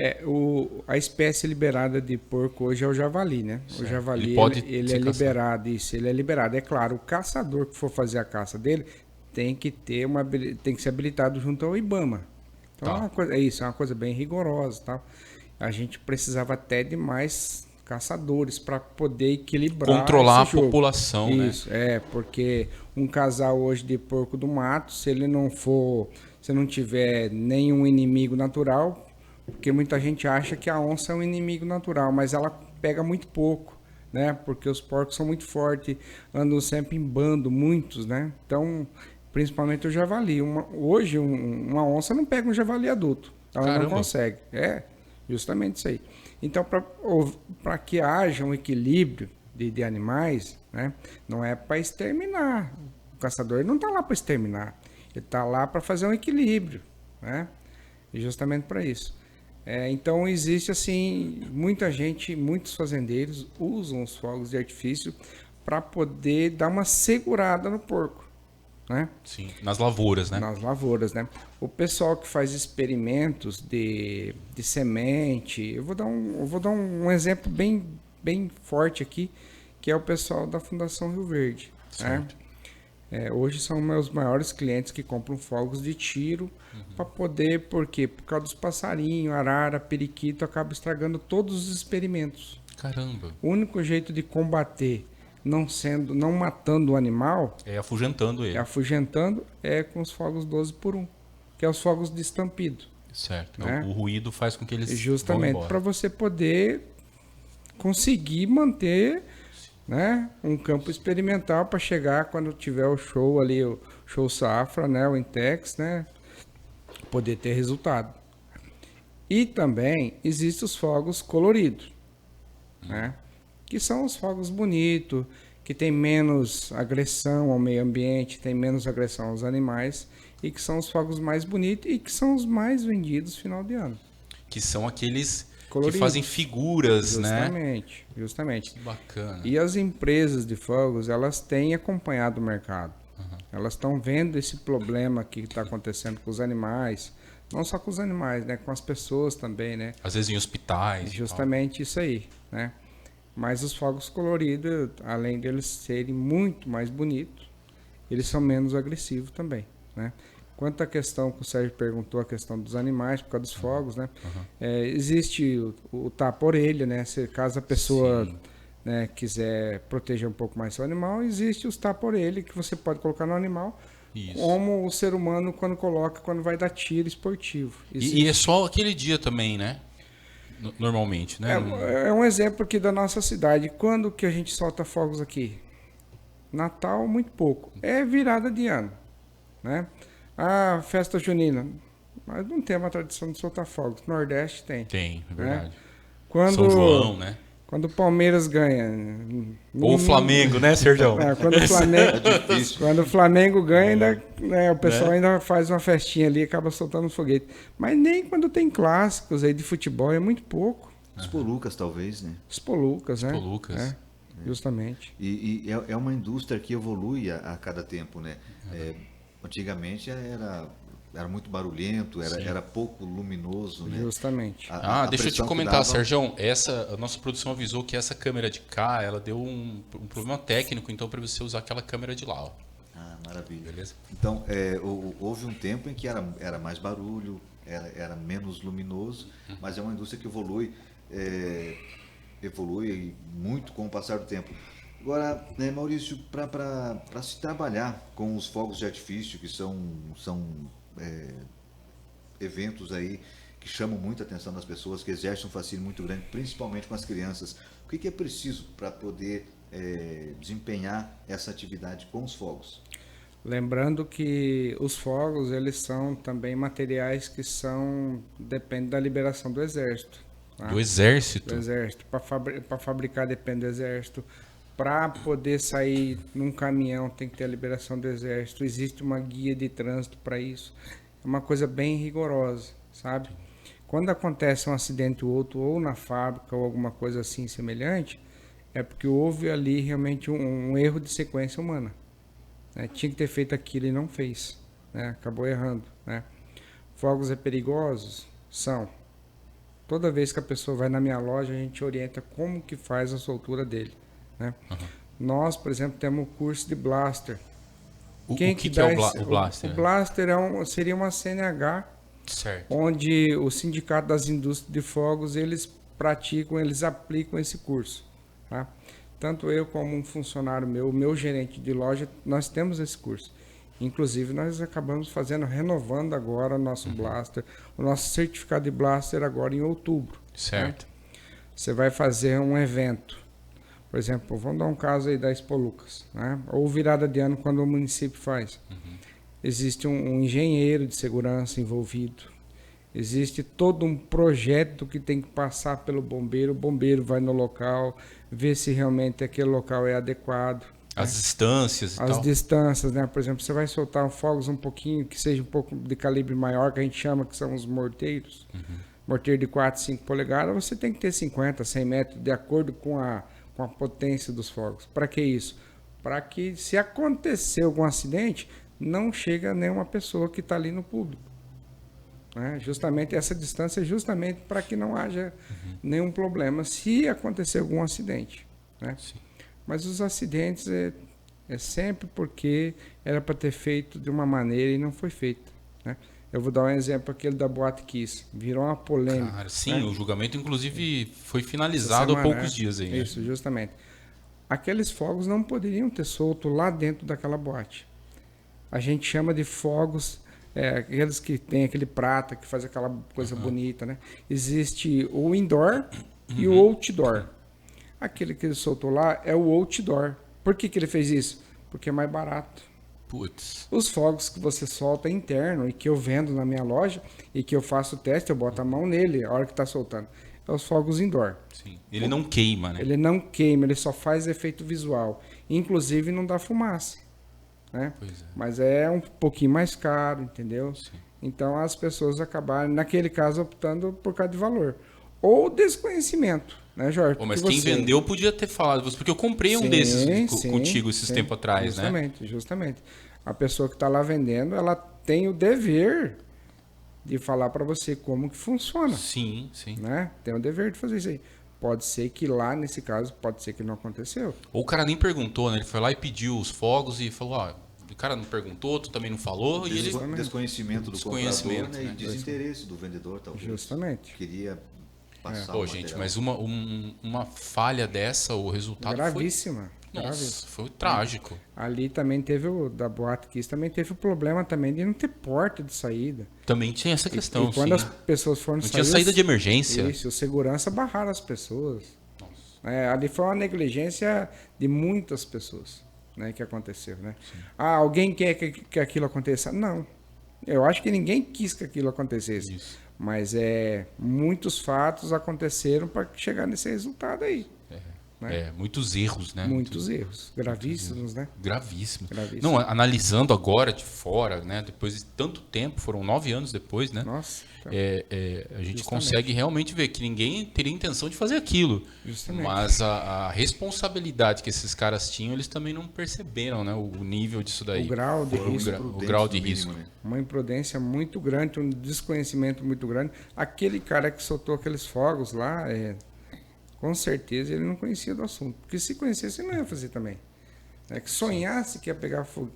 A espécie liberada de porco hoje é o javali, né? Certo. O javali, ele é liberado, isso, ele é liberado. É claro, o caçador que for fazer a caça dele tem que ser habilitado junto ao IBAMA. Então é uma coisa bem rigorosa, tá? A gente precisava até de mais caçadores para poder equilibrar, controlar a população, isso, né? Porque um casal hoje de porco do mato, se não tiver nenhum inimigo natural, porque muita gente acha que a onça é um inimigo natural, mas ela pega muito pouco, né? Porque os porcos são muito fortes, andam sempre em bando, muitos, né? Então, principalmente o javali. Hoje, uma onça não pega um javali adulto, ela Caramba. não consegue. Justamente isso aí. Então, para que haja um equilíbrio de animais, né, não é para exterminar. O caçador não está lá para exterminar. Ele está lá para fazer um equilíbrio, né? E justamente para isso. Então, existe assim, muitos fazendeiros usam os fogos de artifício para poder dar uma segurada no porco, né? Sim, nas lavouras, né? Nas lavouras, né? O pessoal que faz experimentos de semente, eu vou dar um exemplo bem forte aqui, que é o pessoal da Fundação Rio Verde. Né? Certo. Hoje são meus maiores clientes que compram fogos de tiro para poder, por quê? Por causa dos passarinhos, arara, periquito, acaba estragando todos os experimentos. Caramba. O único jeito de combater, não matando o animal, É afugentando ele. afugentando, é com os fogos 12x1, que é os fogos de estampido. Certo. Né? O ruído faz com que eles Justamente vão para embora. você poder conseguir manter, né, um campo experimental para chegar quando tiver o show ali, o show Safra, né, o Intex, né, poder ter resultado. E também existem os fogos coloridos, né, que são os fogos bonitos, que tem menos agressão ao meio ambiente, tem menos agressão aos animais, e que são os fogos mais bonitos e que são os mais vendidos no final de ano. Que são aqueles Coloridos. que fazem figuras, né? Justamente, justamente. Que bacana. E as empresas de fogos, elas têm acompanhado o mercado. Elas estão vendo esse problema que está acontecendo com os animais, não só com os animais, né, com as pessoas também, né? Às vezes em hospitais. e Justamente isso aí, né? Mas os fogos coloridos, além deles serem muito mais bonitos, eles são menos agressivos também, né? Quanto à questão que o Sérgio perguntou, a questão dos animais, por causa dos fogos, né? Existe o tapa-orelha, né? Caso a pessoa, né, quiser proteger um pouco mais seu animal, existe os tapa-orelha que você pode colocar no animal, Isso. como o ser humano quando vai dar tiro esportivo. E é só aquele dia também, né? Normalmente, né? É um exemplo aqui da nossa cidade. Quando que a gente solta fogos aqui? Natal, muito pouco. É virada de ano, né? Ah, festa junina. Mas não tem uma tradição de soltar fogos. No Nordeste tem. Tem, é verdade. Quando, São João, né? Quando o Palmeiras ganha. Ou o Flamengo, né, Sérgio? Quando o Flamengo ganha, ainda, né, o pessoal ainda faz uma festinha ali e acaba soltando foguete. Mas nem quando tem clássicos aí de futebol, é muito pouco. Os Polucas, talvez, né? Os Polucas, né? Polucas. Justamente. E é uma indústria que evolui a cada tempo, né? Antigamente era muito barulhento, era pouco luminoso, né? Justamente. Deixa eu te pressão que comentar, dava- Sérgio. A nossa produção avisou que essa câmera de cá, ela deu um problema técnico, então para você usar aquela câmera de lá, ó. Ah, maravilha. Beleza? Então, houve um tempo em que era mais barulho, era menos luminoso, mas é uma indústria que evolui muito com o passar do tempo. Agora, né, Maurício, para se trabalhar com os fogos de artifício, que são eventos aí que chamam muita atenção das pessoas, que exercem um fascínio muito grande, principalmente com as crianças, o que é preciso para poder desempenhar essa atividade com os fogos? Lembrando que os fogos, eles são também materiais que dependem da liberação do Exército. Tá? Do Exército? Do Exército. Para fabricar depende do Exército. Para poder sair num caminhão tem que ter a liberação do Exército. Existe uma guia de trânsito para isso. É uma coisa bem rigorosa, sabe? Quando acontece um acidente ou outro, ou na fábrica, ou alguma coisa assim semelhante, é porque houve ali realmente um erro de sequência humana. Né? Tinha que ter feito aquilo e não fez. Né? Acabou errando. Né? Fogos perigosos? São. Toda vez que a pessoa vai na minha loja, a gente orienta como que faz a soltura dele. Né? Nós, por exemplo, temos um curso de blaster. O que é o blaster? O blaster seria uma CNH, Certo. onde o Sindicato das Indústrias de Fogos, eles aplicam esse curso. Tá? Tanto eu como um funcionário o meu gerente de loja, nós temos esse curso. Inclusive, nós acabamos renovando agora o nosso blaster, o nosso certificado de blaster agora em outubro. Certo. Né? Você vai fazer um evento. Por exemplo, vamos dar um caso aí da Expo Lucas, né? Ou virada de ano quando o município faz. Existe um engenheiro de segurança envolvido. Existe todo um projeto que tem que passar pelo bombeiro. O bombeiro vai no local, ver se realmente aquele local é adequado. As distâncias e tal. As distâncias, né? Por exemplo, você vai soltar fogos um pouquinho, que seja um pouco de calibre maior, que a gente chama que são os morteiros. Morteiro de 4, 5 polegadas, você tem que ter 50, 100 metros, de acordo com a potência dos fogos. Para que isso? Para que, se acontecer algum acidente, não chega nenhuma pessoa que está ali no público. Né? Justamente essa distância é justamente para que não haja nenhum problema se acontecer algum acidente. Né? Mas os acidentes é sempre porque era para ter feito de uma maneira e não foi feito, né? Eu vou dar um exemplo, aquele da Boate Kiss. Virou uma polêmica. Cara, sim, né? o julgamento, inclusive, foi finalizado há poucos dias aí. Né? Isso, justamente. Aqueles fogos não poderiam ter solto lá dentro daquela boate. A gente chama de fogos, aqueles que tem aquele prata, que faz aquela coisa bonita, né? Existe o indoor e o outdoor. Aquele que ele soltou lá é o outdoor. Por que ele fez isso? Porque é mais barato. Putz. Os fogos que você solta interno e que eu vendo na minha loja e que eu faço o teste, eu boto a mão nele a hora que está soltando. É os fogos indoor. Sim. Ele não queima, né? Ele não queima, ele só faz efeito visual. Inclusive não dá fumaça. Né? Pois é. Mas é um pouquinho mais caro, entendeu? Sim. Então as pessoas acabaram, naquele caso, optando por causa de valor. Ou desconhecimento, né, Jorge? Pô, mas quem vendeu podia ter falado, porque eu comprei um desses contigo esses tempos atrás, justamente, né? Justamente. A pessoa que está lá vendendo, ela tem o dever de falar para você como que funciona. Sim, sim. Né? Tem o dever de fazer isso aí. Pode ser que lá, nesse caso, pode ser que não aconteceu. Ou o cara nem perguntou, né? Ele foi lá e pediu os fogos e falou, ó, o cara não perguntou, tu também não falou, e ele... Desconhecimento do Desconhecimento, comprador, né? né? E desinteresse do vendedor, talvez. Justamente. Queria passar Pô, o gente, material. mas uma falha dessa, o resultado Gravíssima. foi... Nossa, Gravíssima. foi trágico. Ali também teve da Boate Kiss, também teve o problema também de não ter porta de saída. Também tinha essa questão, E quando sim. as pessoas foram Não tinha saída de emergência. Isso, o segurança barraram as pessoas. Nossa. Ali foi uma negligência de muitas pessoas, né, que aconteceu, né? Alguém quer que aquilo aconteça? Não. Eu acho que ninguém quis que aquilo acontecesse. Isso. Mas muitos fatos aconteceram para chegar nesse resultado aí. Né? Muitos erros, né? Muitos erros. Gravíssimos, né? Gravíssimo. Gravíssimo. Não, analisando agora de fora, né? Depois de tanto tempo, foram 9 anos depois, né? Nossa. Tá. A gente Justamente. consegue realmente ver que ninguém teria intenção de fazer aquilo. Justamente. Mas a responsabilidade que esses caras tinham, eles também não perceberam, né? O nível disso daí. O grau de Foram risco. imprudentes, o grau de no mínimo, risco. né? Uma imprudência muito grande, um desconhecimento muito grande. Aquele cara que soltou aqueles fogos lá, com certeza ele não conhecia do assunto. Porque se conhecesse, ele não ia fazer também. Que sonhasse que ia pegar fogo,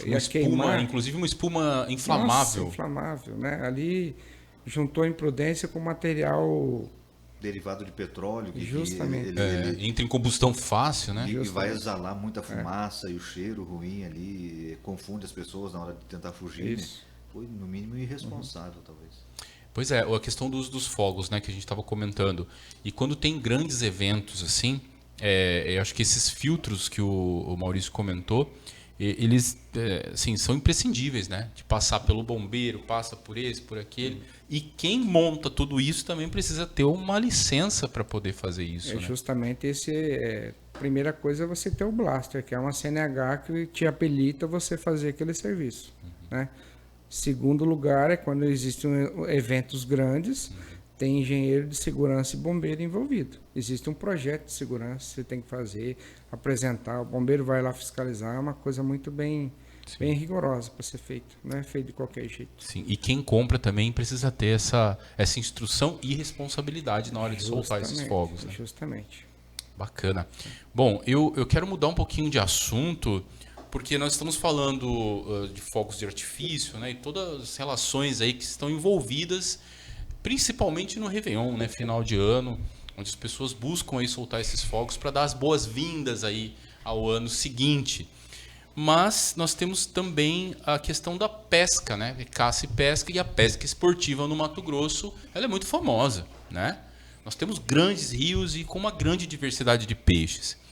ia queimar. Inclusive uma espuma inflamável. Nossa, inflamável, né? Ali juntou imprudência com material... Derivado de petróleo. Que Justamente. ele Entra em combustão fácil, né? e vai exalar muita fumaça e o cheiro ruim ali confunde as pessoas na hora de tentar fugir. Isso. Né? Foi, no mínimo, irresponsável, talvez. Pois é, a questão do uso dos fogos, né, que a gente estava comentando. E quando tem grandes eventos assim, eu acho que esses filtros que o Maurício comentou, eles assim, são imprescindíveis, né? De passar pelo bombeiro, passa por esse, por aquele. E quem monta tudo isso também precisa ter uma licença para poder fazer isso. Né? Justamente primeira coisa é você ter o blaster, que é uma CNH que te habilita você fazer aquele serviço, né? Segundo lugar é quando existem eventos grandes, tem engenheiro de segurança e bombeiro envolvido. Existe um projeto de segurança que você tem que fazer, apresentar, o bombeiro vai lá fiscalizar, é uma coisa muito bem rigorosa para ser feito, não é feito de qualquer jeito. Sim, e quem compra também precisa ter essa instrução e responsabilidade na hora de soltar esses fogos. Né? Justamente. Bacana. Bom, eu quero mudar um pouquinho de assunto, porque nós estamos falando de fogos de artifício, né, e todas as relações aí que estão envolvidas, principalmente no Réveillon, né, final de ano, onde as pessoas buscam aí soltar esses fogos para dar as boas-vindas aí ao ano seguinte. Mas nós temos também a questão da pesca, né, caça e pesca, e a pesca esportiva no Mato Grosso, ela é muito famosa, né? Nós temos grandes rios e com uma grande diversidade de peixes.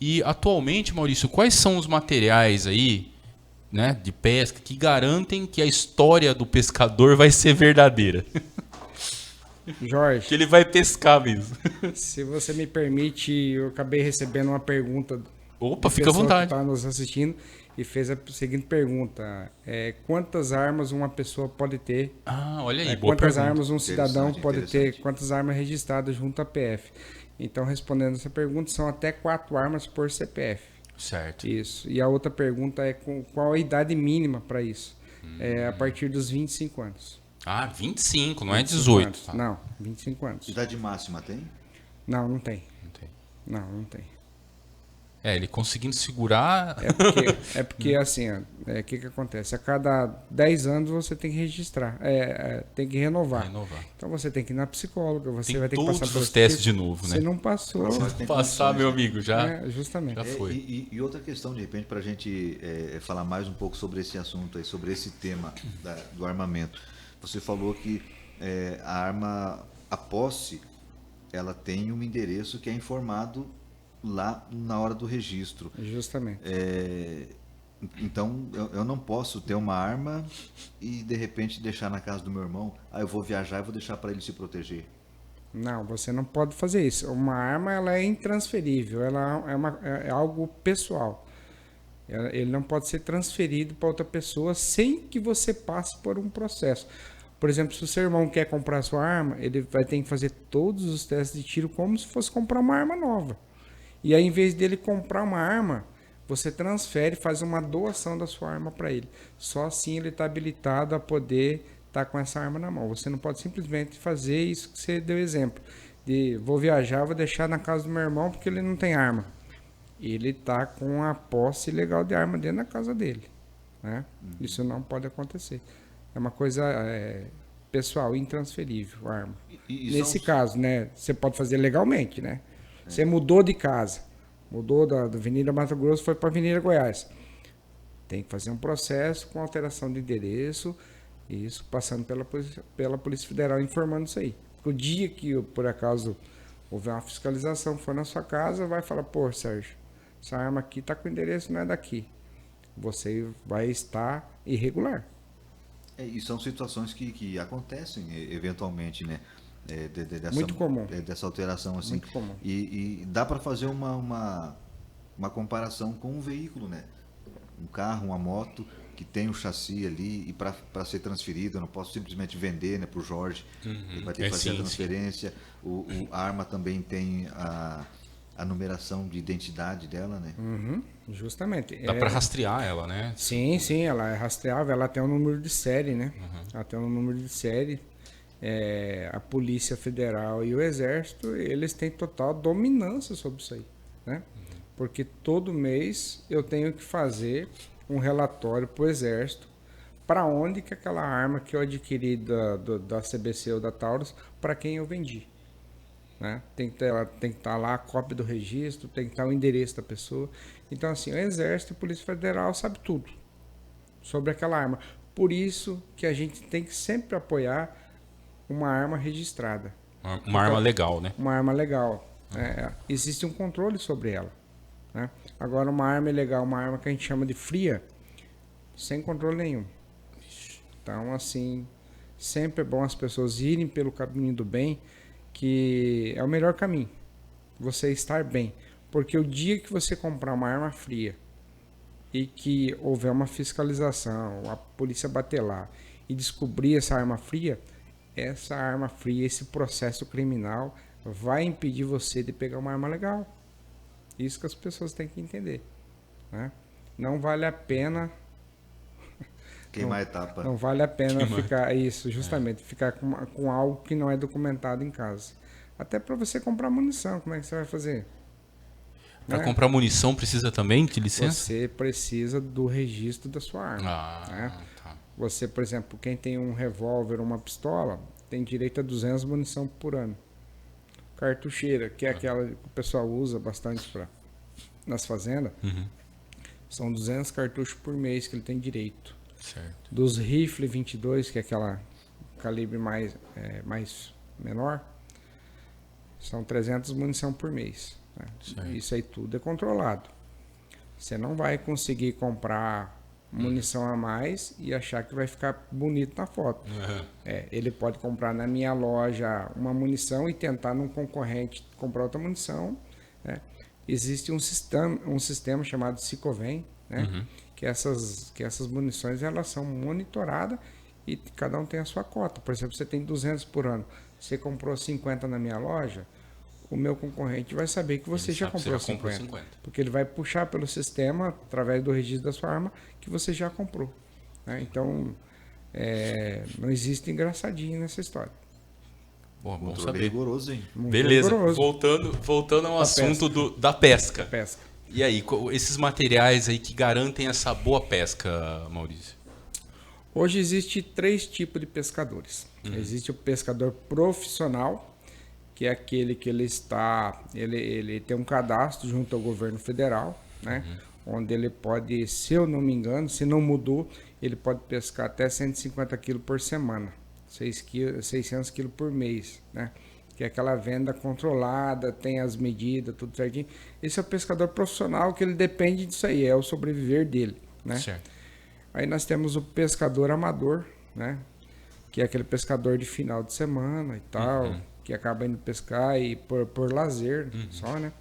E atualmente, Maurício, quais são os materiais aí, né, de pesca que garantem que a história do pescador vai ser verdadeira? Jorge, Que ele vai pescar mesmo. se você me permite, eu acabei recebendo uma pergunta. Opa, fica à vontade. Que está nos assistindo e fez a seguinte pergunta: quantas armas uma pessoa pode ter? Ah, olha aí, boa quantas pergunta. armas um cidadão pode ter? Interessante. Quantas armas registradas junto à PF? Então, respondendo essa pergunta, são até 4 armas por CPF. Certo. Isso. E a outra pergunta é qual a idade mínima para isso? A partir dos 25 anos. Ah, 25, não é 25 18. anos. Tá. Não, 25 anos. Idade máxima tem? Não tem. Não tem. Não tem. Ele conseguindo segurar... É porque assim, o que acontece? A cada 10 anos você tem que registrar, tem que renovar. Então você tem que ir na psicóloga, você vai ter que passar todos os testes de novo, né? Você não passou. Passar, meu amigo, já. Justamente. Já foi. E outra questão, de repente, para a gente falar mais um pouco sobre esse assunto, aí, sobre esse tema do armamento. Você falou que a arma, a posse, ela tem um endereço que é informado lá na hora do registro. Justamente. Então, eu não posso ter uma arma e, de repente, deixar na casa do meu irmão. Eu vou viajar e vou deixar para ele se proteger. Não, você não pode fazer isso. Uma arma, ela é intransferível, ela é algo pessoal. Ele não pode ser transferido para outra pessoa sem que você passe por um processo. Por exemplo, se o seu irmão quer comprar a sua arma, ele vai ter que fazer todos os testes de tiro como se fosse comprar uma arma nova. E aí, em vez dele comprar uma arma, você transfere, faz uma doação da sua arma para ele. Só assim ele está habilitado a poder estar com essa arma na mão. Você não pode simplesmente fazer isso que você deu exemplo. De vou viajar, vou deixar na casa do meu irmão porque ele não tem arma. Ele está com a posse ilegal de arma dentro da casa dele. Né? Isso não pode acontecer. É uma coisa pessoal, intransferível, a arma. Nesse caso, né, você pode fazer legalmente, né? Você mudou de casa, mudou da Avenida Mato Grosso, foi para a Avenida Goiás. Tem que fazer um processo com alteração de endereço, isso passando pela Polícia Federal informando isso aí. Porque o dia que, por acaso, houver uma fiscalização, for na sua casa, vai falar, pô, Sérgio, essa arma aqui está com o endereço, não é daqui. Você vai estar irregular. E são situações que acontecem eventualmente, né? Muito comum. Dessa alteração assim. Muito comum. E dá para fazer uma comparação com um veículo, né? Um carro, uma moto que tem um chassi ali e para ser transferido, eu não posso simplesmente vender, né, para o Jorge. Ele vai ter que fazer a transferência. A arma também tem a numeração de identidade dela, né? Justamente. Dá para rastrear ela, né? Sim, ela é rastreável, ela tem um número de série, né? Ela tem um número de série. A Polícia Federal e o Exército, eles têm total dominância sobre isso aí, né? Porque todo mês eu tenho que fazer um relatório para o Exército para onde que aquela arma que eu adquiri da CBC ou da Taurus, para quem eu vendi. Né? Tem que estar lá a cópia do registro, tem que estar o endereço da pessoa. Então, assim, o Exército e a Polícia Federal sabe tudo sobre aquela arma. Por isso que a gente tem que sempre apoiar uma arma registrada. Uma arma legal, né? Uma arma legal. Existe um controle sobre ela. Né? Agora, uma arma ilegal, uma arma que a gente chama de fria, sem controle nenhum. Então, assim, sempre é bom as pessoas irem pelo caminho do bem, que é o melhor caminho. Você estar bem. Porque o dia que você comprar uma arma fria e que houver uma fiscalização, a polícia bater lá e descobrir essa arma fria, esse processo criminal vai impedir você de pegar uma arma legal. Isso que as pessoas têm que entender. Né? Não vale a pena queimar a etapa. Não vale a pena ficar com algo que não é documentado em casa. Até para você comprar munição, como é que você vai fazer? Para comprar munição precisa também de licença? Você precisa do registro da sua arma. Tá. Você, por exemplo, quem tem um revólver ou uma pistola, tem direito a 200 munição por ano. Cartucheira, que é aquela que o pessoal usa bastante nas fazendas, são 200 cartuchos por mês que ele tem direito. Certo. Dos rifle 22, que é aquela calibre mais menor, são 300 munição por mês. Né? Isso aí tudo é controlado. Você não vai conseguir comprar munição a mais e achar que vai ficar bonito na foto. Ele pode comprar na minha loja uma munição e tentar num concorrente comprar outra munição. Né? Existe um sistema chamado Sicovem, né? Que essas munições elas são monitoradas e cada um tem a sua cota. Por exemplo, você tem 200 por ano, você comprou 50 na minha loja, o meu concorrente vai saber que você já comprou 50. Porque ele vai puxar pelo sistema, através do registro da sua arma, que você já comprou. Né? Então, não existe engraçadinho nessa história. Bom saber. Rigoroso, hein? Beleza, rigoroso. voltando ao assunto da pesca. E aí, esses materiais aí que garantem essa boa pesca, Maurício? Hoje existe 3 tipos de pescadores. Existe o pescador profissional, que é aquele que ele tem um cadastro junto ao governo federal, né? Onde ele pode, se eu não me engano, se não mudou, ele pode pescar até 150 quilos por semana, 600 quilos por mês, né? Que é aquela venda controlada, tem as medidas, tudo certinho. Esse é o pescador profissional, que ele depende disso aí, é o sobreviver dele, né? Certo. Aí nós temos o pescador amador, né? Que é aquele pescador de final de semana e tal, que acaba indo pescar e por lazer só, né?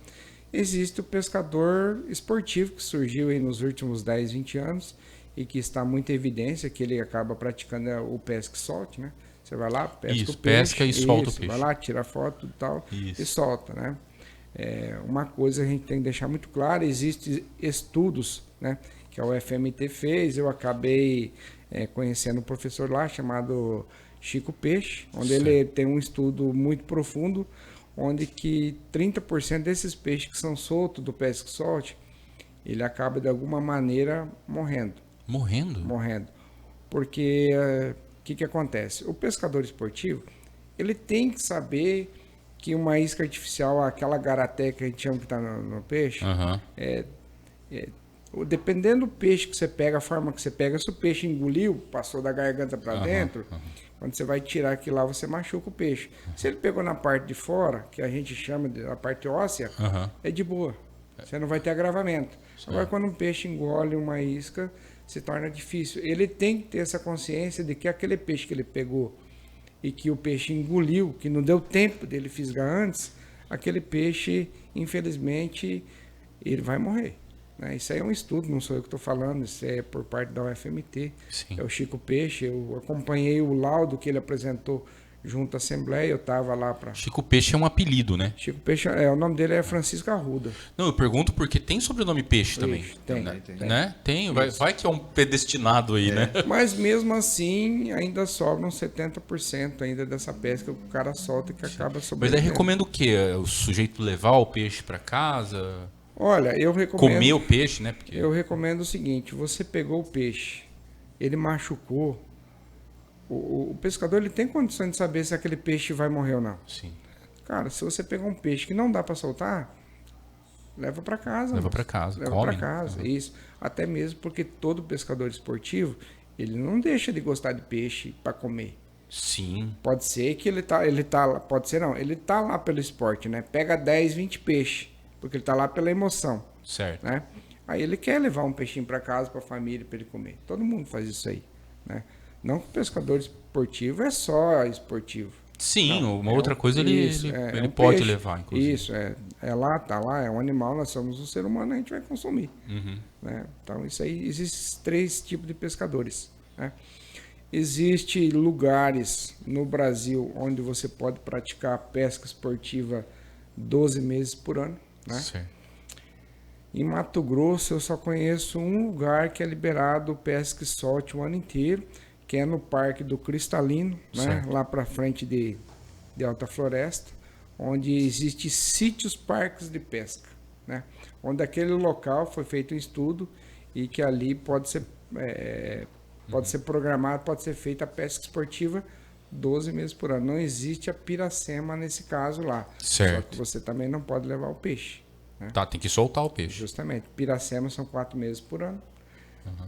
Existe o pescador esportivo, que surgiu aí nos últimos 10, 20 anos e que está muito em evidência, que ele acaba praticando o pesca e solte, né? Você vai lá, pesca o peixe. Pesca e solta o peixe. Vai lá, tira foto e tal, Isso. e solta, né? Uma coisa a gente tem que deixar muito claro, existem estudos, né? Que a UFMT fez, eu acabei conhecendo um professor lá chamado Chico Peixe, onde ele tem um estudo muito profundo, onde que 30% desses peixes que são soltos do pesca e solte, ele acaba de alguma maneira morrendo. Morrendo? Morrendo. Porque o que acontece? O pescador esportivo, ele tem que saber que uma isca artificial, aquela garaté que a gente chama que está no peixe, dependendo do peixe que você pega, a forma que você pega, se o peixe engoliu, passou da garganta para dentro, quando você vai tirar aquilo lá, você machuca o peixe. Se ele pegou na parte de fora, que a gente chama de a parte óssea, é de boa. Você não vai ter agravamento. Agora, quando um peixe engole uma isca, se torna difícil. Ele tem que ter essa consciência de que aquele peixe que ele pegou e que o peixe engoliu, que não deu tempo dele fisgar antes, aquele peixe, infelizmente, ele vai morrer. Isso aí é um estudo, não sou eu que estou falando, isso é por parte da UFMT. Sim. É o Chico Peixe, eu acompanhei o laudo que ele apresentou junto à Assembleia, eu estava lá para... Chico Peixe é um apelido, né? Chico Peixe, o nome dele é Francisco Arruda. Não, eu pergunto porque tem sobrenome Peixe também. Tem. Né? Tem, vai que é um predestinado aí, né? Mas mesmo assim, ainda sobram 70% ainda dessa pesca que o cara solta que acaba Mas sobrevivendo. aí recomenda o quê? O sujeito levar o peixe para casa? Olha, eu recomendo... Comer o peixe, né? Porque... Eu recomendo o seguinte, você pegou o peixe, ele machucou, o pescador ele tem condições de saber se aquele peixe vai morrer ou não. Sim. Cara, se você pegar um peixe que não dá para soltar, leva para casa. Leva para casa, leva come. para casa, isso. Até mesmo porque todo pescador esportivo, ele não deixa de gostar de peixe para comer. Sim. Pode ser que ele tá, pode ser não, ele tá lá pelo esporte, né? Pega 10, 20 peixes, porque ele tá lá pela emoção. Certo. Né? Aí ele quer levar um peixinho para casa, para a família, para ele comer. Todo mundo faz isso aí, né? Não que o pescador esportivo é só esportivo. Sim, Não, uma outra coisa ele um pode peixe. levar, inclusive. Isso, tá lá, é um animal, nós somos um ser humano, a gente vai consumir. Né? Então, isso aí, existem 3 tipos de pescadores. Né? Existem lugares no Brasil onde você pode praticar pesca esportiva 12 meses por ano. Né? Certo. Em Mato Grosso, eu só conheço um lugar que é liberado pesca e solte o ano inteiro, que é no Parque do Cristalino, né? Lá para frente de Alta Floresta, onde existem sítios parques de pesca, né? Onde aquele local foi feito um estudo e que ali pode ser programado, pode ser feita a pesca esportiva 12 meses por ano. Não existe a piracema nesse caso lá. Certo. Só que você também não pode levar o peixe. Né? Tá, tem que soltar o peixe. Justamente. Piracema são 4 meses por ano.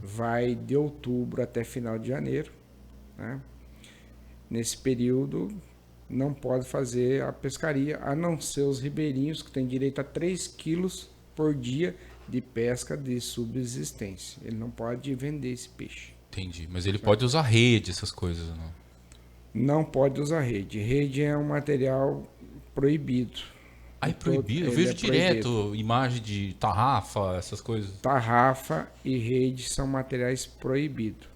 Vai de outubro até final de janeiro. Né? Nesse período, não pode fazer a pescaria, a não ser os ribeirinhos, que têm direito a 3 quilos por dia de pesca de subsistência. Ele não pode vender esse peixe. Entendi. Mas ele pode usar rede, essas coisas, não? Não pode usar rede. Rede é um material proibido. É proibido? Eu vejo direto imagem de tarrafa, essas coisas. Tarrafa e rede são materiais proibidos.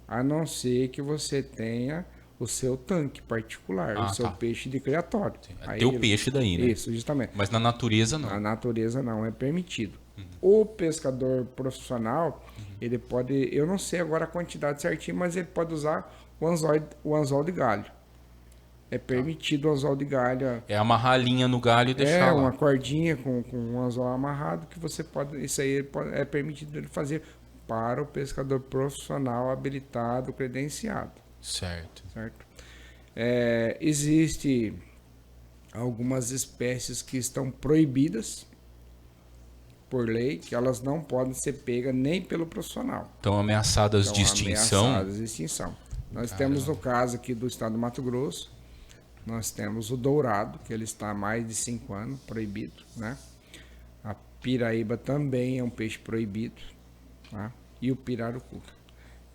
A não ser que você tenha o seu tanque particular, o seu peixe de criatório. Tem o peixe daí, né? Isso, justamente. Mas na natureza não. Na natureza não é permitido. O pescador profissional, ele pode, eu não sei agora a quantidade certinha, mas ele pode usar o anzol de galho. é permitido o anzol de galho. É amarrar a linha no galho e deixar lá. Uma cordinha com um anzol amarrado que você pode. Isso aí é permitido ele fazer para o pescador profissional habilitado, credenciado. Certo. Certo? Existe algumas espécies que estão proibidas por lei, que elas não podem ser pegas nem pelo profissional. Estão ameaçadas de extinção? Ameaçadas de extinção. Nós temos no caso aqui do estado do Mato Grosso, nós temos o dourado, que ele está há mais de 5 anos proibido, né? A piraíba também é um peixe proibido, tá? E o pirarucu.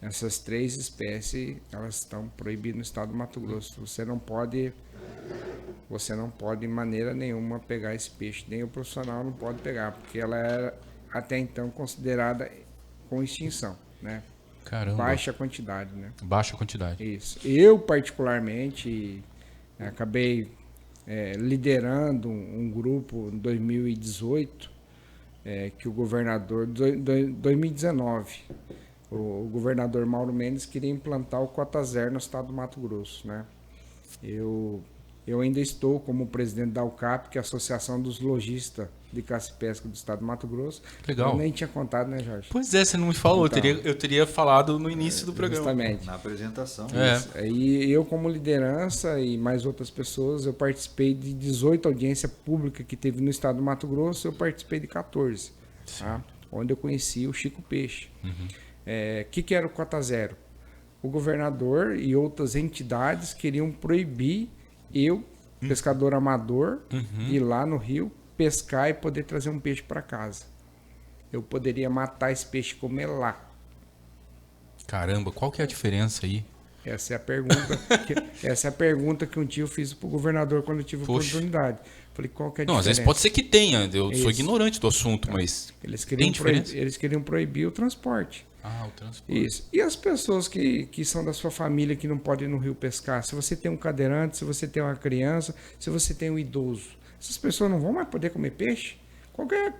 Essas 3 espécies, elas estão proibidas no estado do Mato Grosso. Você não pode de maneira nenhuma pegar esse peixe, nem o profissional não pode pegar, porque ela era até então considerada com extinção, né? Caramba. Baixa quantidade, né? Baixa quantidade. Isso. Eu, particularmente, acabei liderando um grupo em 2018, que o governador, 2019, o governador Mauro Mendes queria implantar o cota zero no estado do Mato Grosso, né? Eu ainda estou como presidente da UCAP, que é a Associação dos Lojistas de Caça e Pesca do estado do Mato Grosso. Legal. Eu nem tinha contado, né, Jorge? Pois é, você não me falou, Então, eu teria falado no início do programa. Justamente. Na apresentação. E eu, como liderança e mais outras pessoas, eu participei de 18 audiências públicas que teve no estado do Mato Grosso, eu participei de 14, tá? Onde eu conheci o Chico Peixe. Que era o cota zero? O governador e outras entidades queriam proibir eu, pescador amador, de ir lá no rio, pescar e poder trazer um peixe para casa. Eu poderia matar esse peixe e comer lá. Caramba, qual que é a diferença aí? Essa é a pergunta que um tio fiz pro governador quando eu tive a oportunidade. Falei, qual que é a diferença? Não, às vezes pode ser que tenha, eu sou ignorante do assunto, mas eles tem diferença? eles queriam proibir o transporte. O transporte. Isso. E as pessoas que são da sua família que não podem ir no rio pescar? Se você tem um cadeirante, se você tem uma criança, se você tem um idoso, essas pessoas não vão mais poder comer peixe? Onde é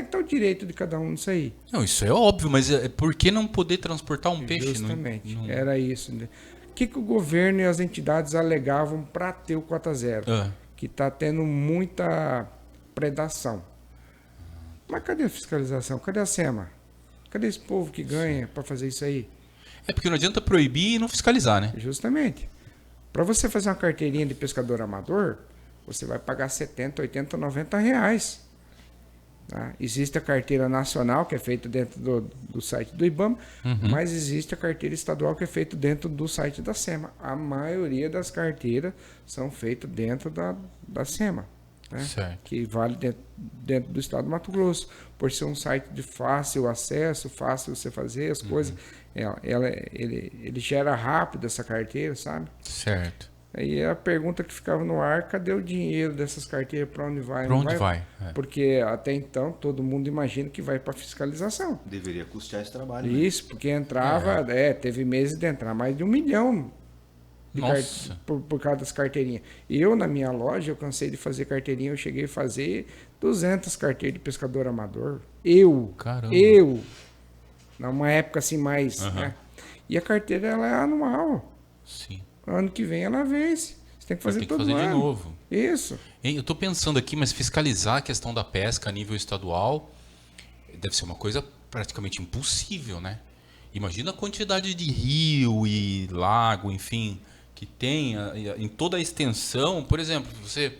que está o direito de cada um nisso aí? Não, isso é óbvio, mas por que não poder transportar um peixe? Justamente, era isso. Né? O que o governo e as entidades alegavam para ter o cota zero? Que está tendo muita predação. Mas cadê a fiscalização? Cadê a SEMA? Cadê esse povo que ganha para fazer isso aí? É porque não adianta proibir e não fiscalizar, né? Justamente. Para você fazer uma carteirinha de pescador amador, você vai pagar 70, 80, 90 reais. Tá? Existe a carteira nacional, que é feita dentro do site do IBAMA, mas existe a carteira estadual, que é feita dentro do site da SEMA. A maioria das carteiras são feitas dentro da SEMA. Né? Que vale dentro do estado do Mato Grosso, por ser um site de fácil acesso, fácil você fazer as coisas, ele gera rápido essa carteira, sabe? Certo. Aí a pergunta que ficava no ar, cadê o dinheiro dessas carteiras, para onde vai? Para onde vai? Porque até então todo mundo imagina que vai para fiscalização. Deveria custear esse trabalho. Isso, porque entrava, teve meses de entrar mais de 1 milhão por causa das carteirinhas. Eu, na minha loja, eu cansei de fazer carteirinha, eu cheguei a fazer 200 carteiras de pescador amador. Caramba. Numa época assim mais... Né? E a carteira, ela é anual. Sim. Ano que vem ela vence. Você tem que fazer todo ano. Tem que fazer de novo. Isso. Eu estou pensando aqui, mas fiscalizar a questão da pesca a nível estadual deve ser uma coisa praticamente impossível, né? Imagina a quantidade de rio e lago, enfim, que tem em toda a extensão. Por exemplo, você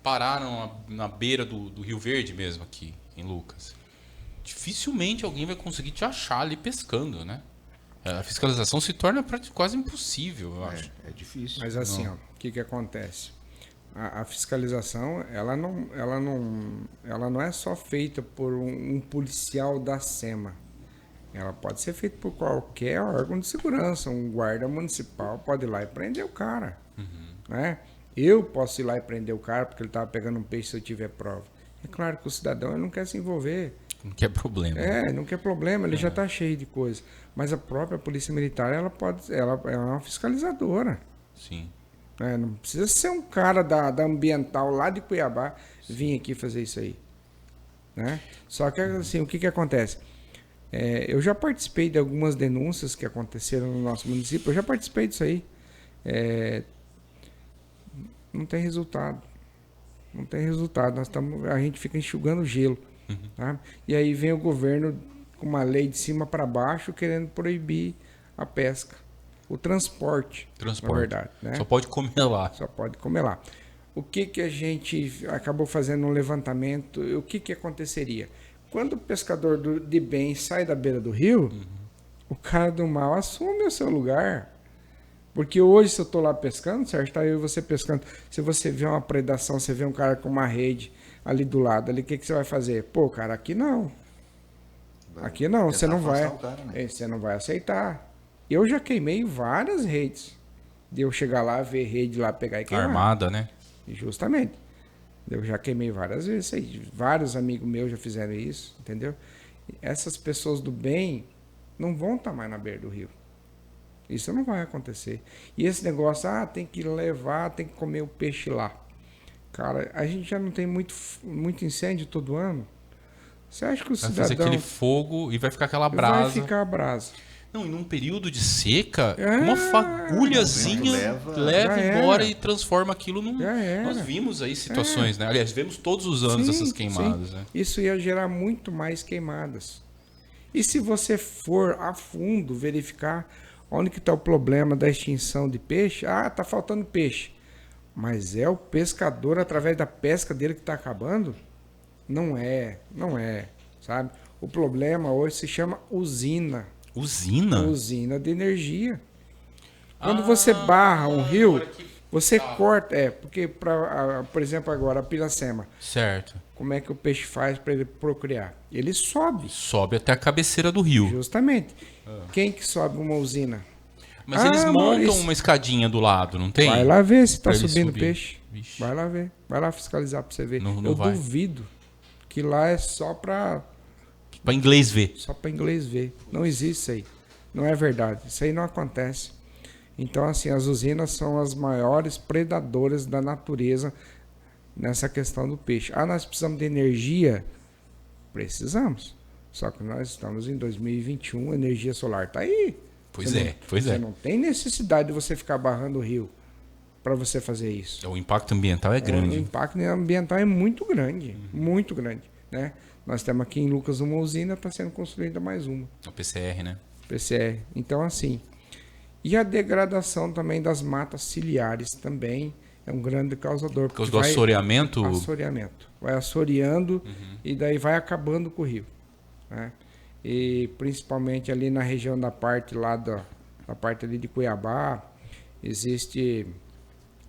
parar na beira do Rio Verde mesmo, aqui em Lucas, dificilmente alguém vai conseguir te achar ali pescando, né? A fiscalização se torna quase impossível, eu acho. É difícil. Mas assim, o que acontece? A fiscalização, ela não é só feita por um policial da SEMA. Ela pode ser feita por qualquer órgão de segurança. Um guarda municipal pode ir lá e prender o cara. Né? Eu posso ir lá e prender o cara porque ele estava pegando um peixe se eu tiver prova. É claro que o cidadão ele não quer se envolver. Não quer problema. Não quer problema, ele já está cheio de coisa. Mas a própria Polícia Militar, ela é uma fiscalizadora. Sim. Não precisa ser um cara da ambiental lá de Cuiabá vir aqui fazer isso aí. Né? Só que assim, o que acontece? Eu já participei de algumas denúncias que aconteceram no nosso município, eu já participei disso aí. Não tem resultado. Não tem resultado. A gente fica enxugando gelo. Tá? E aí vem o governo com uma lei de cima para baixo querendo proibir a pesca. O transporte. Na verdade. Né? Só pode comer lá. Só pode comer lá. O que a gente acabou fazendo um levantamento? O que aconteceria? Quando o pescador de bem sai da beira do rio, o cara do mal assume o seu lugar. Porque hoje, se eu estou lá pescando, Sérgio, tá eu e você pescando. Se você vê uma predação, você vê um cara com uma rede ali do lado, ali, o que você vai fazer? Pô, cara, aqui não. Aqui não, você não vai. Cara, né? Você não vai aceitar. Eu já queimei várias redes. De eu chegar lá, ver rede lá, pegar e queimar. Armada, né? Justamente. Eu já queimei várias vezes aí. Vários amigos meus já fizeram isso, entendeu? Essas pessoas do bem não vão estar mais na beira do rio. Isso não vai acontecer. E esse negócio, tem que levar, tem que comer o peixe lá. Cara, a gente já não tem muito incêndio todo ano. Você acha que o cidadão... Vai fazer aquele fogo e vai ficar aquela brasa. Vai ficar a brasa. Não, e num período de seca, uma fagulhazinha leva embora e transforma aquilo num... Nós vimos aí situações, né? Aliás, vemos todos os anos essas queimadas, né? Isso ia gerar muito mais queimadas. E se você for a fundo verificar onde que está o problema da extinção de peixe, tá faltando peixe. Mas é o pescador, através da pesca dele, que está acabando? Não é, sabe? O problema hoje se chama usina. Usina? Usina de energia. Quando você barra um rio, você corta. Porque, por exemplo, agora a piracema. Certo. Como é que o peixe faz para ele procriar? Ele sobe. Sobe até a cabeceira do rio. Justamente. Quem que sobe uma usina? Mas eles montam uma escadinha do lado, não tem? Vai lá ver se está Pra ele subindo subir. peixe. Vixe. Vai lá ver. Vai lá fiscalizar para você ver. Não Eu vai. duvido que lá é só para Pra inglês ver. inglês ver. Não existe isso aí. Não é verdade. Isso aí não acontece. Então, assim, as usinas são as maiores predadoras da natureza nessa questão do peixe. Nós precisamos de energia? Precisamos. Só que nós estamos em 2021, a energia solar está aí. Você não tem necessidade de você ficar barrando o rio para você fazer isso. O impacto ambiental é grande. O impacto ambiental é muito grande. Muito grande. Né? Nós temos aqui em Lucas uma usina, está sendo construída mais uma. O PCR, né? PCR. Então, assim. E a degradação também das matas ciliares também é um grande causador. Por causa do assoreamento? Assoreamento. Vai assoreando e daí vai acabando com o rio. Né? E principalmente ali na região da parte lá da parte ali de Cuiabá, existe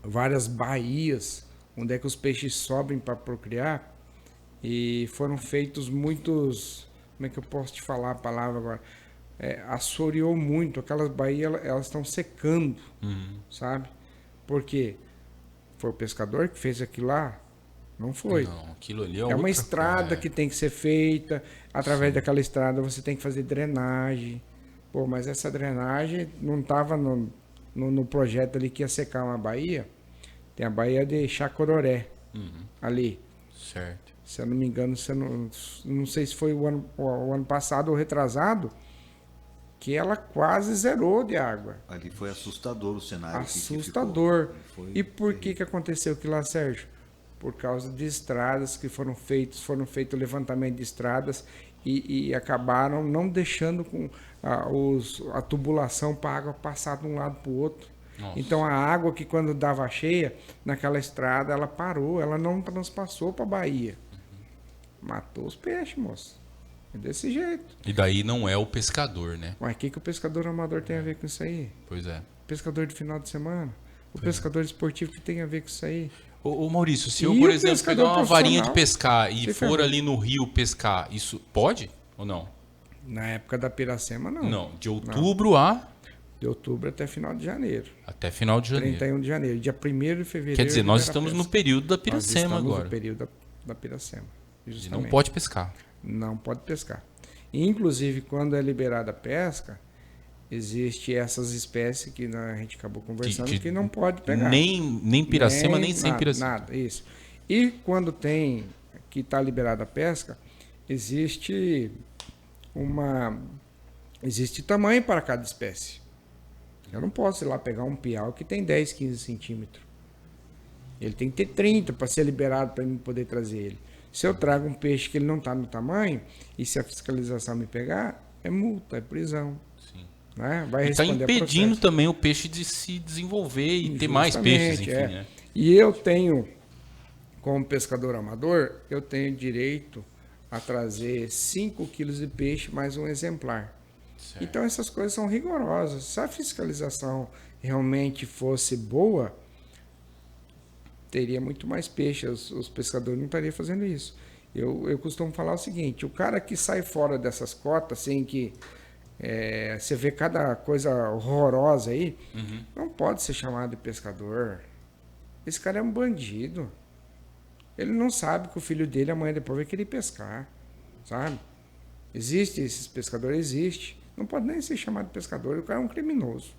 várias baías onde é que os peixes sobem para procriar e foram feitos muitos, como é que eu posso te falar a palavra agora? Assoreou muito, aquelas baías elas estão secando, sabe? Por quê? Foi o pescador que fez aquilo lá? Não foi. Não, aquilo ali é uma estrada que tem que ser feita. Através daquela estrada você tem que fazer drenagem. Pô, mas essa drenagem não estava no projeto ali que ia secar uma baía. Tem a baía de Chacororé ali. Certo. Se eu não me engano, não sei se foi o ano passado ou retrasado, que ela quase zerou de água. Ali foi assustador o cenário. Assustador. E por que aconteceu aquilo lá, Sérgio? Por causa de estradas que foram feito levantamento de estradas e acabaram não deixando com a tubulação para a água passar de um lado para o outro. Nossa. Então a água que quando dava cheia naquela estrada, ela parou, ela não transpassou para a Bahia. Matou os peixes, moço. É desse jeito. E daí não é o pescador, né? Mas o que o pescador amador tem a ver com isso aí? Pois é. Pescador de final de semana? O pescador esportivo que tem a ver com isso aí? Ô Maurício, se eu, por exemplo, pegar uma varinha de pescar e for ali no rio pescar, isso pode ou não? Na época da piracema, não. Não, de outubro a... De outubro até final de janeiro. Até final de janeiro. 31 de janeiro. Dia 1º de fevereiro... Quer dizer, nós estamos no período da piracema agora. Nós estamos no período da piracema. E não pode pescar. Não pode pescar. Inclusive, quando é liberada a pesca, existe essas espécies que a gente acabou conversando que não pode pegar. Nem piracema, nem sem piracema. Nada, isso. E quando tem que está liberada a pesca, existe tamanho para cada espécie. Eu não posso ir lá pegar um piau que tem 10, 15 centímetros. Ele tem que ter 30 para ser liberado para mim poder trazer ele. Se eu trago um peixe que ele não está no tamanho, e se a fiscalização me pegar, é multa, é prisão. Sim. Né? Vai Está responder a impedindo processo. também o peixe de se desenvolver e ter mais peixes, enfim, Justamente, né? E eu tenho, como pescador amador, eu tenho direito a trazer 5 quilos de peixe mais um exemplar. Certo. Então essas coisas são rigorosas. Se a fiscalização realmente fosse boa, teria muito mais peixe. Os pescadores não estariam fazendo isso. Eu costumo falar o seguinte, o cara que sai fora dessas cotas, assim, que você vê cada coisa horrorosa aí, não pode ser chamado de pescador. Esse cara é um bandido. Ele não sabe que o filho dele amanhã depois vai querer pescar, sabe? Existe esses pescadores, existe. Não pode nem ser chamado de pescador, o cara é um criminoso.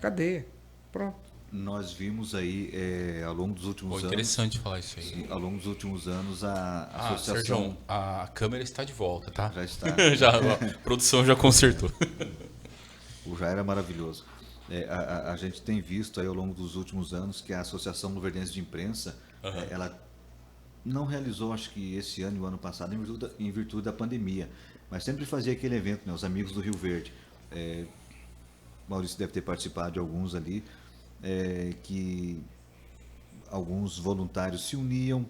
Cadeia. Pronto. Nós vimos aí, ao longo dos últimos anos... Interessante falar isso aí. Sim, ao longo dos útimos anos, a associação... Sérgio, a câmera está de volta, tá? Já está. A produção já consertou. O já era maravilhoso. A gente tem visto aí ao longo dos últimos anos que a Associação Luverdense de Imprensa, ela não realizou, acho que esse ano e o ano passado, em virtude da pandemia, mas sempre fazia aquele evento, né, os Amigos do Rio Verde. Maurício deve ter participado de alguns ali, que alguns voluntários se uniam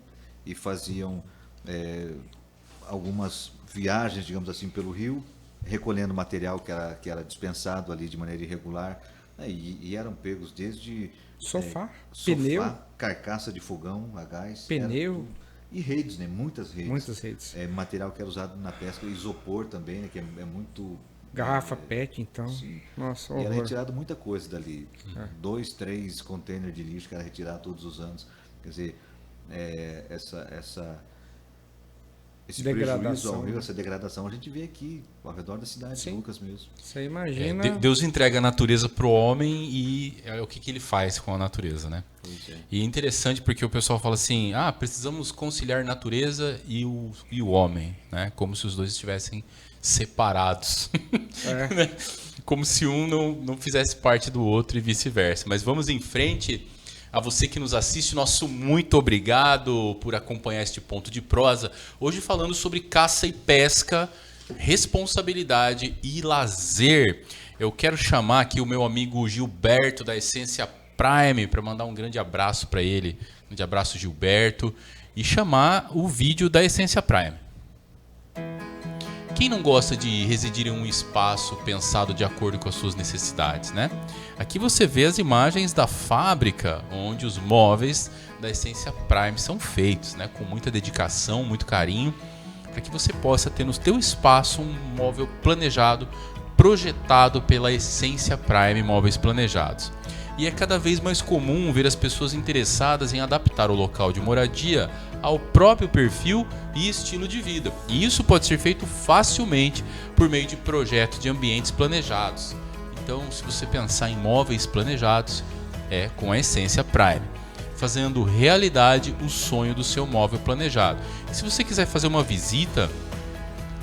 e faziam algumas viagens, digamos assim, pelo rio, recolhendo material que era dispensado ali de maneira irregular, e eram pegos desde Sofá, pneu, carcaça de fogão a gás, pneu e redes, né? Muitas redes. Muitas redes. Material que era usado na pesca, isopor também, né? Que é muito... Garrafa PET, então. Sim. Nossa, E era horror. retirado muita coisa dali. 2, 3 containers de lixo que era retirado todos os anos. Quer dizer, esse prejuízo ao rio, essa degradação, a gente vê aqui, ao redor da cidade de Lucas mesmo. Você imagina... Deus entrega a natureza pro homem e é o que ele faz com a natureza, né? Pois é. E é interessante porque o pessoal fala assim, precisamos conciliar natureza e o homem, né? Como se os dois estivessem separados. Né? Como se um não fizesse parte do outro e vice-versa. Mas vamos em frente. A você que nos assiste, nosso muito obrigado por acompanhar este Ponto de Prosa. Hoje falando sobre caça e pesca, responsabilidade e lazer. Eu quero chamar aqui o meu amigo Gilberto da Essência Prime para mandar um grande abraço para ele. Um grande abraço, Gilberto. E chamar o vídeo da Essência Prime. Quem não gosta de residir em um espaço pensado de acordo com as suas necessidades, né? Aqui você vê as imagens da fábrica onde os móveis da Essência Prime são feitos, né? Com muita dedicação, muito carinho, para que você possa ter no seu espaço um móvel planejado, projetado pela Essência Prime Móveis Planejados. E é cada vez mais comum ver as pessoas interessadas em adaptar o local de moradia ao próprio perfil e estilo de vida. E isso pode ser feito facilmente por meio de projetos de ambientes planejados. Então, se você pensar em móveis planejados, é com a Essência Prime, fazendo realidade o sonho do seu móvel planejado. E se você quiser fazer uma visita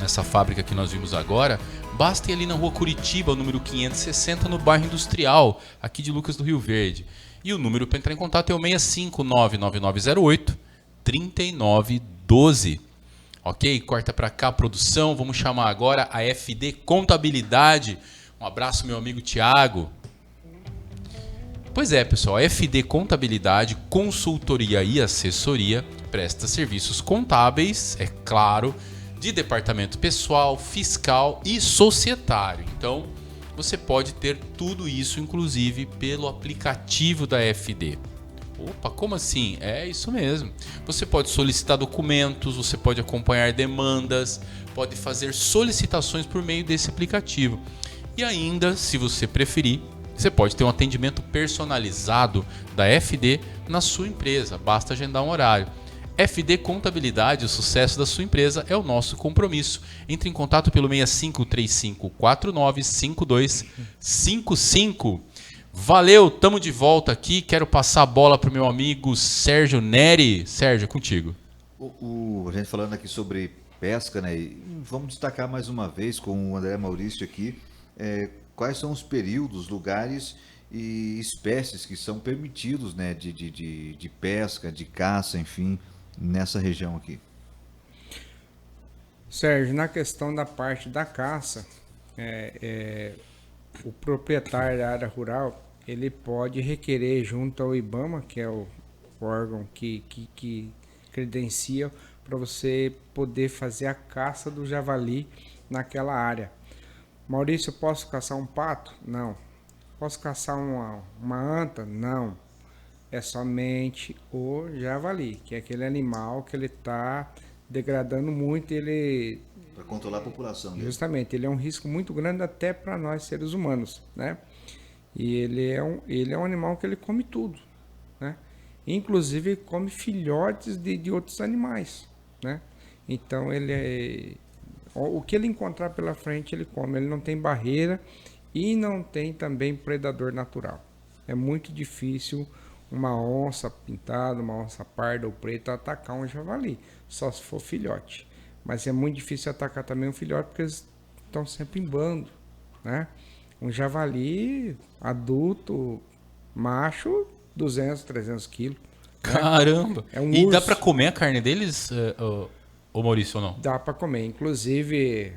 nessa fábrica que nós vimos agora, basta ir ali na rua Curitiba, número 560, no bairro Industrial, aqui de Lucas do Rio Verde. E o número para entrar em contato é o 6599908-3912. Ok? Corta para cá, produção. Vamos chamar agora a FD Contabilidade. Um abraço, meu amigo Tiago. Pois é, pessoal, a FD Contabilidade, consultoria e assessoria, presta serviços contábeis, é claro, de departamento pessoal, fiscal e societário. Então, você pode ter tudo isso, inclusive, pelo aplicativo da FD. Opa, como assim? É isso mesmo. Você pode solicitar documentos, você pode acompanhar demandas, pode fazer solicitações por meio desse aplicativo. E ainda, se você preferir, você pode ter um atendimento personalizado da FD na sua empresa. Basta agendar um horário. FD Contabilidade, o sucesso da sua empresa é o nosso compromisso. Entre em contato pelo 6535495255. Valeu, tamo de volta aqui. Quero passar a bola para o meu amigo Sérgio Neri. Sérgio, é contigo. A gente falando aqui sobre pesca, né? E vamos destacar mais uma vez com o André Maurício aqui quais são os períodos, lugares e espécies que são permitidos, né, de pesca, de caça, enfim, nessa região aqui? Sérgio, na questão da parte da caça, o proprietário da área rural, ele pode requerer junto ao IBAMA, que é o órgão que credencia para você poder fazer a caça do javali naquela área. Maurício, eu posso caçar um pato? Não. Posso caçar uma anta? Não. É somente o javali, que é aquele animal que ele está degradando muito, ele Para controlar a população dele. justamente, ele é um risco muito grande até para nós seres humanos, né? E ele é um animal que ele come tudo, né? Inclusive come filhotes de outros animais, né? Então o que ele encontrar pela frente ele come, ele não tem barreira e não tem também predador natural. É muito difícil uma onça pintada, uma onça parda ou preta atacar um javali, só se for filhote. Mas é muito difícil atacar também um filhote porque eles estão sempre em bando, né? Um javali adulto, macho, 200, 300 quilos. Caramba! É um E dá urso. pra comer a carne deles, ô Maurício, ou não? Dá para comer. Inclusive,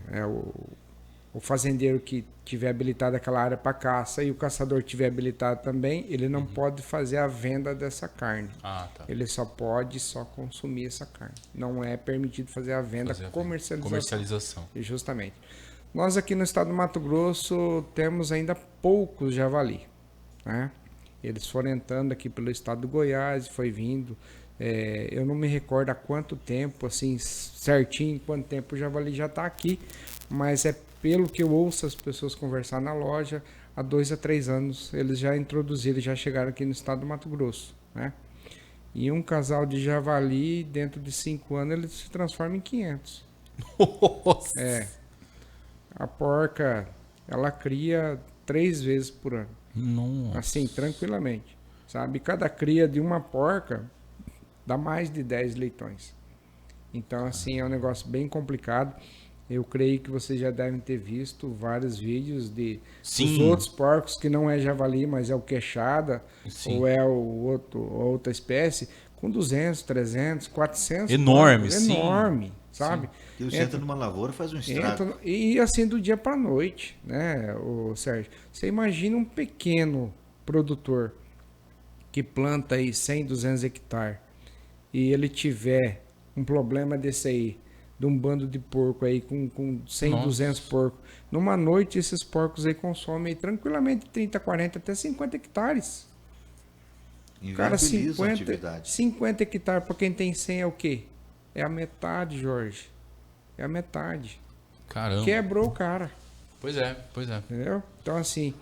o fazendeiro que tiver habilitado aquela área para caça e o caçador tiver habilitado também, ele não pode fazer a venda dessa carne. Ah, tá. Ele só pode consumir essa carne. Não é permitido fazer a venda, Fazer a comercialização. comercialização. E justamente. Nós aqui no estado do Mato Grosso temos ainda poucos javali, né? Eles foram entrando aqui pelo estado do Goiás, foi vindo. Eu não me recordo há quanto tempo, assim, certinho, quanto tempo o javali já está aqui, mas é pelo que eu ouço as pessoas conversar na loja, há 2 a 3 anos eles já introduziram, já chegaram aqui no estado do Mato Grosso, né? E um casal de javali, dentro de 5 anos, ele se transforma em 500. Nossa! A porca, ela cria 3 vezes por ano. Nossa. Assim, tranquilamente, sabe? Cada cria de uma porca dá mais de 10 leitões. Então, assim, é um negócio bem complicado. Eu creio que vocês já devem ter visto vários vídeos dos outros porcos, que não é javali, mas é o queixada, Sim. ou é outra espécie, com 200, 300, 400 Enorme, porcos. sim. Enorme, sabe? Ele senta numa lavoura e faz um estrago. E assim do dia para noite, né, o Sérgio? Você imagina um pequeno produtor que planta aí 100, 200 hectares e ele tiver um problema desse aí, de um bando de porco aí com 100, Nossa. 200 porcos. Numa noite esses porcos aí consomem tranquilamente 30, 40, até 50 hectares. Cara, Inviabiliza a atividade. 50 hectares para quem tem 100 é o quê? É a metade, Jorge. É a metade. Caramba. Quebrou o cara, Pois é, pois é. entendeu? Então, assim,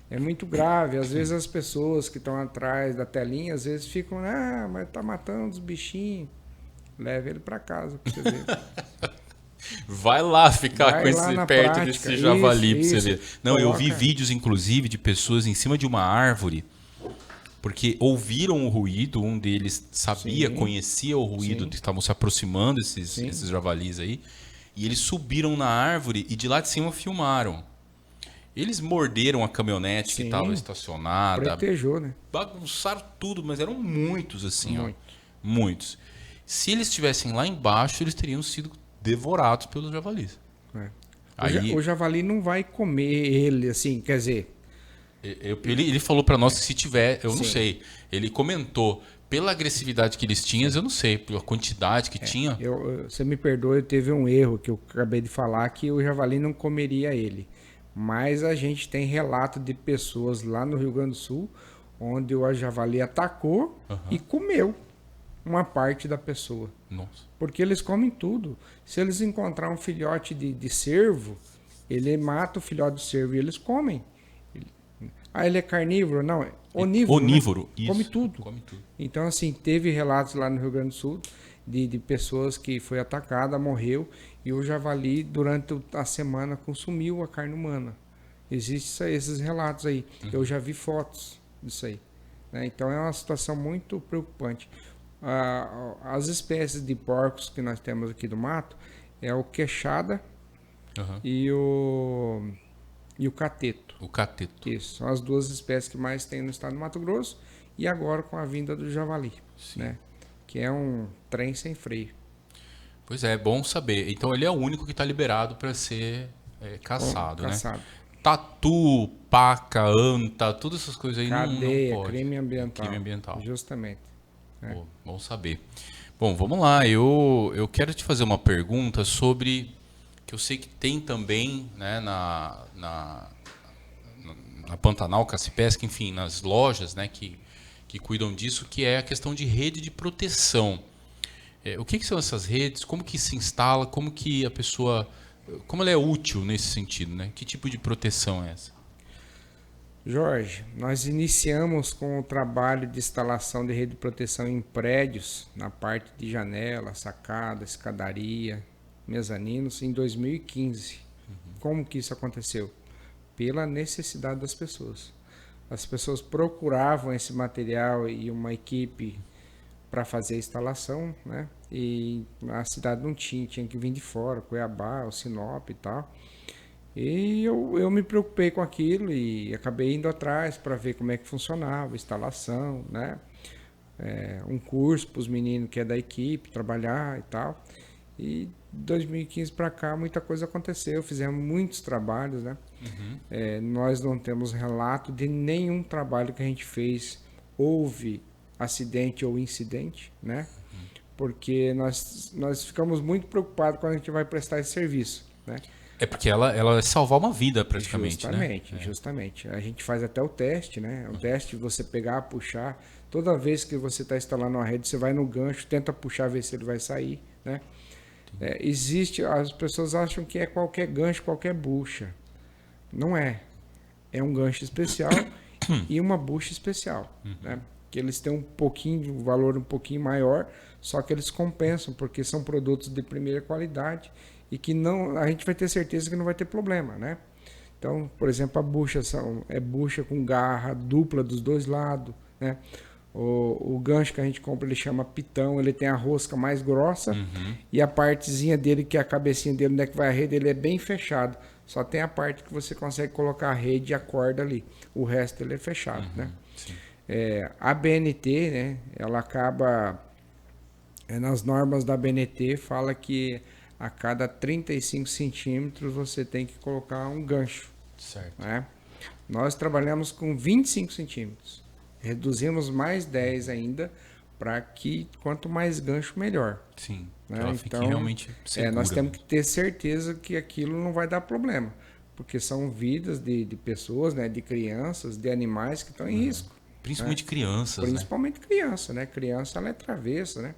é muito grave. Às vezes as pessoas que estão atrás da telinha, às vezes ficam, mas tá matando os bichinhos. Leve ele para casa pra você ver. Vai lá ficar Vai com lá esse na perto prática. desse javali pra você Isso. ver. Não, eu vi Coloca. vídeos, inclusive, de pessoas em cima de uma árvore, porque ouviram o ruído, um deles sabia, Sim. conhecia o ruído, Sim. que estavam se aproximando esses javalis aí, e eles subiram na árvore e de lá de cima filmaram. Eles morderam a caminhonete que Sim. estava estacionada, Pretejou, né? bagunçaram tudo, mas eram muitos assim, Muito. ó. Muitos. Se eles estivessem lá embaixo, eles teriam sido devorados pelos javalis. É. Aí, O javali não vai comer ele, assim, quer dizer, ele falou pra nós que se tiver, eu não Sim. sei. Ele comentou, pela agressividade que eles tinham, eu não sei, pela quantidade que tinha. você me perdoa, teve um erro que eu acabei de falar, que o javali não comeria ele. Mas a gente tem relato de pessoas lá no Rio Grande do Sul, onde o javali atacou e comeu uma parte da pessoa. Nossa. Porque eles comem tudo. Se eles encontrar um filhote de cervo, ele mata o filhote do cervo e eles comem. Ele é carnívoro? Não, é onívoro. Onívoro, né? isso. Come tudo. Come tudo. Então, assim, teve relatos lá no Rio Grande do Sul de pessoas que foi atacada, morreu, e o javali, durante a semana, consumiu a carne humana. Existem esses relatos aí. Eu já vi fotos disso aí, né? Então, é uma situação muito preocupante. As espécies de porcos que nós temos aqui do mato é o queixada Aham. e o e o cateto. O cateto. Isso, são as duas espécies que mais tem no estado do Mato Grosso, e agora com a vinda do javali, né? Que é um trem sem freio. Pois é bom saber. Então ele é o único que está liberado para ser caçado, né? Caçado. Tatu, paca, anta, todas essas coisas aí Cadeia, não pode. crime ambiental. Crime ambiental. Justamente. Pô, bom saber. Bom, vamos lá. Eu quero te fazer uma pergunta sobre que eu sei que tem também, né, na Pantanal, Cacipesca, enfim, nas lojas, né, que cuidam disso, que é a questão de rede de proteção. O que são essas redes? Como que se instala? Como que a pessoa, como ela é útil nesse sentido, né? Que tipo de proteção é essa? Jorge, nós iniciamos com o trabalho de instalação de rede de proteção em prédios, na parte de janela, sacada, escadaria, mezaninos, em 2015. Como que isso aconteceu? Pela necessidade das pessoas. As pessoas procuravam esse material e uma equipe para fazer a instalação, né? E a cidade não tinha que vir de fora, Cuiabá, o Sinop e tal. E eu me preocupei com aquilo e acabei indo atrás para ver como é que funcionava a instalação, né? Um curso para os meninos que é da equipe trabalhar e tal. E de 2015 para cá muita coisa aconteceu, fizemos muitos trabalhos, né? Nós não temos relato de nenhum trabalho que a gente fez houve acidente ou incidente, né? Porque nós ficamos muito preocupados quando a gente vai prestar esse serviço, né? É porque ela é salvar uma vida praticamente, justamente, né? Justamente. A gente faz até o teste, né? O teste de você pegar, puxar. Toda vez que você está instalando uma rede, você vai no gancho, tenta puxar, ver se ele vai sair, né? As pessoas acham que é qualquer gancho, qualquer bucha. Não é. É um gancho especial e uma bucha especial, né? Que eles têm um valor um pouquinho maior, só que eles compensam, porque são produtos de primeira qualidade e que a gente vai ter certeza que não vai ter problema, né? Então, por exemplo, a bucha é bucha com garra dupla dos dois lados, né? O gancho que a gente compra, ele chama pitão, ele tem a rosca mais grossa e a partezinha dele, que é a cabecinha dele, onde é que vai a rede, ele é bem fechado. Só tem a parte que você consegue colocar a rede e a corda ali. O resto ele é fechado, né? A BNT, né? Ela acaba... nas normas da BNT, fala que a cada 35 centímetros você tem que colocar um gancho. Certo. Né? Nós trabalhamos com 25 centímetros. Reduzimos mais 10 ainda, para que quanto mais gancho, melhor. Sim, né? que ela fique realmente segura. Nós temos que ter certeza que aquilo não vai dar problema, porque são vidas de pessoas, né? De crianças, de animais que estão em risco. Principalmente crianças, Principalmente criança, né? Criança, ela é travessa, né?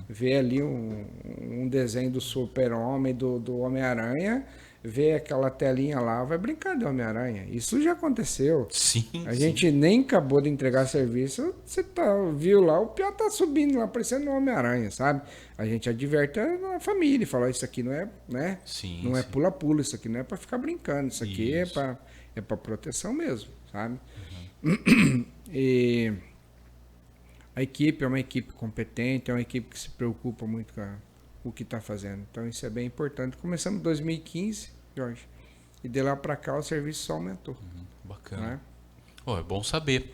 Vê ali um desenho do Super-Homem, do Homem-Aranha, vê aquela telinha lá, vai brincar de Homem-Aranha. Isso já aconteceu. Sim. A gente nem acabou de entregar serviço, você viu lá, o pior tá subindo lá, parecendo um Homem-Aranha, sabe? A gente adverte a família, fala, isso aqui não é, né? Sim, não é pula-pula, isso aqui não é para ficar brincando, isso aqui Isso. é para proteção mesmo, sabe? E a equipe é uma equipe competente, é uma equipe que se preocupa muito com o que está fazendo. Então isso é bem importante. Começamos em 2015, Jorge, e de lá para cá o serviço só aumentou. Bacana. Né? É bom saber.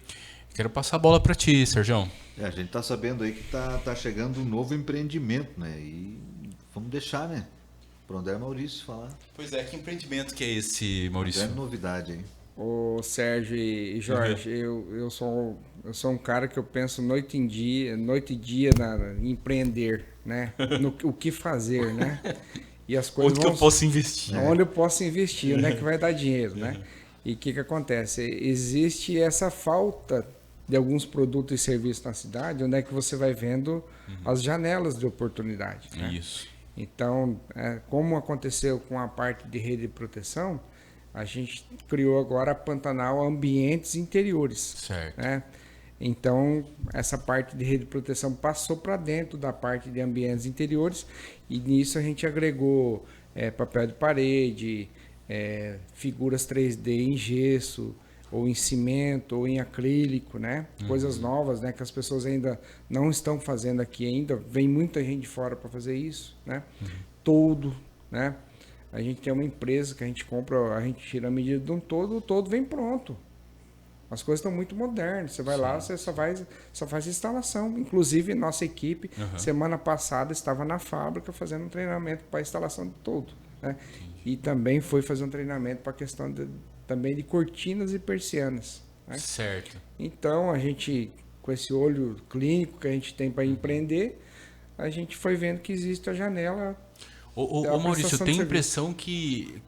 Quero passar a bola para ti, Sergião. A gente está sabendo aí que tá chegando um novo empreendimento, né? E vamos deixar, né? Para André Maurício falar. Pois é, que empreendimento que é esse, Maurício? É novidade aí. Ô Sérgio e Jorge, eu sou um cara que eu penso noite e dia em empreender, né? No o que fazer, né? E as coisas Onde que eu posso investir? Onde eu posso investir, onde é que vai dar dinheiro, né? E o que acontece? Existe essa falta de alguns produtos e serviços na cidade, onde é que você vai vendo as janelas de oportunidade. Né? Isso. Então, como aconteceu com a parte de rede de proteção, a gente criou agora a Pantanal Ambientes Interiores. Certo. Né? Então, essa parte de rede de proteção passou para dentro da parte de ambientes interiores e nisso a gente agregou papel de parede, figuras 3D em gesso, ou em cimento, ou em acrílico, né? Coisas novas, né? Que as pessoas ainda não estão fazendo aqui ainda. Vem muita gente de fora para fazer isso, né? Todo, né? A gente tem uma empresa que a gente compra, a gente tira a medida de um todo, o todo vem pronto. As coisas estão muito modernas. Você vai lá, você só faz instalação. Inclusive, nossa equipe, semana passada, estava na fábrica fazendo um treinamento para a instalação de todo. Né? E também foi fazer um treinamento para a questão também de cortinas e persianas. Né? Certo. Então, a gente, com esse olho clínico que a gente tem para empreender, a gente foi vendo que existe a janela. Ô Maurício, eu tenho a impressão que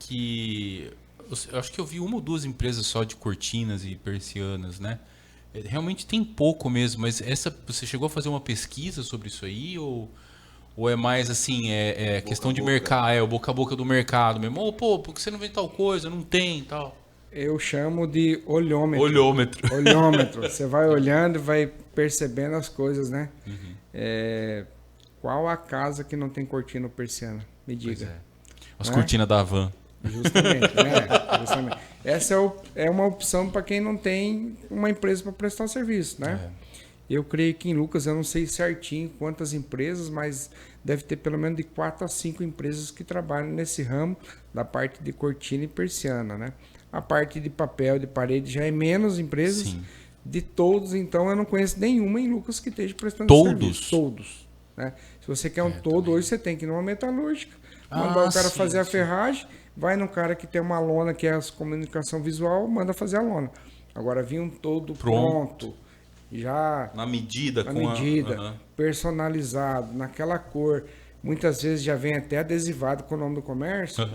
eu acho que eu vi uma ou duas empresas só de cortinas e persianas, né? Realmente tem pouco mesmo, mas você chegou a fazer uma pesquisa sobre isso aí ou é mais assim, questão de mercado, o boca a boca do mercado mesmo? Ou, pô, por que você não vê tal coisa? Não tem tal. Eu chamo de olhômetro. Olhômetro. Olhômetro. Você vai olhando e vai percebendo as coisas, né? Qual a casa que não tem cortina ou persiana? Me diga. As cortinas da van. Justamente, justamente. Essa é uma opção para quem não tem uma empresa para prestar serviço, né? Eu creio que em Lucas, eu não sei certinho quantas empresas, mas deve ter pelo menos de 4 a 5 empresas que trabalham nesse ramo da parte de cortina e persiana, né? A parte de papel de parede já é menos empresas. Sim. De todos, então eu não conheço nenhuma em Lucas que esteja prestando serviço. Todos. Né? Se você quer um todo, também. Hoje você tem que ir numa metalúrgica, mandar o cara fazer a ferragem, vai no cara que tem uma lona, que é a comunicação visual, manda fazer a lona. Agora, vir um todo pronto já... Na medida. Personalizado, naquela cor. Muitas vezes já vem até adesivado com o nome do comércio.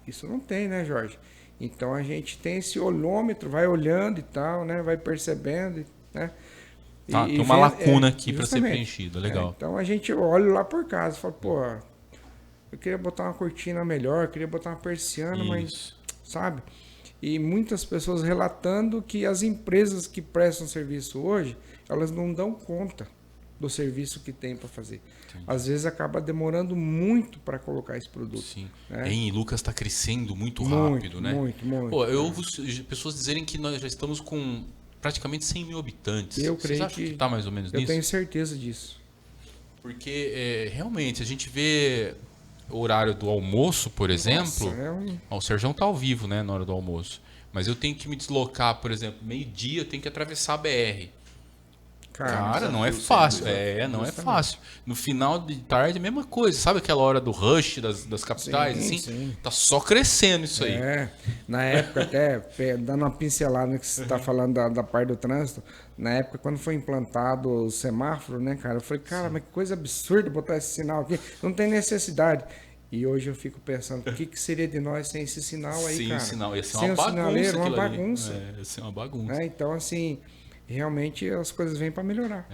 Isso não tem, né, Jorge? Então, a gente tem esse olhômetro, vai olhando e tal, né? Vai percebendo, né? Tem uma lacuna aqui para ser preenchida, legal. Então, a gente olha lá por casa e fala, pô, eu queria botar uma cortina melhor, queria botar uma persiana, mas, sabe? E muitas pessoas relatando que as empresas que prestam serviço hoje, elas não dão conta do serviço que tem para fazer. Entendi. Às vezes acaba demorando muito para colocar esse produto. Sim. Né? E Lucas está crescendo muito rápido, né? Muito. Pô, eu ouvo pessoas dizerem que nós já estamos com praticamente 100 mil habitantes. Eu creio que está mais ou menos nisso? Eu tenho certeza disso. Porque realmente a gente vê o horário do almoço, por exemplo. O Serjão tá ao vivo, né, na hora do almoço. Mas eu tenho que me deslocar, por exemplo, meio-dia, eu tenho que atravessar a BR. Cara, não é fácil. Não é fácil. No final de tarde, a mesma coisa. Sabe aquela hora do rush das capitais? Sim. Tá só crescendo isso aí. Na época, até dando uma pincelada no que você está falando da parte do trânsito, na época, quando foi implantado o semáforo, né, cara? Eu falei, cara, mas que coisa absurda botar esse sinal aqui. Não tem necessidade. E hoje eu fico pensando, o que seria de nós sem esse sinal aí, cara? Sem o sinal. Ia ser sem uma bagunça. Uma bagunça. Ia ser uma bagunça. Então, assim... Realmente as coisas vêm para melhorar.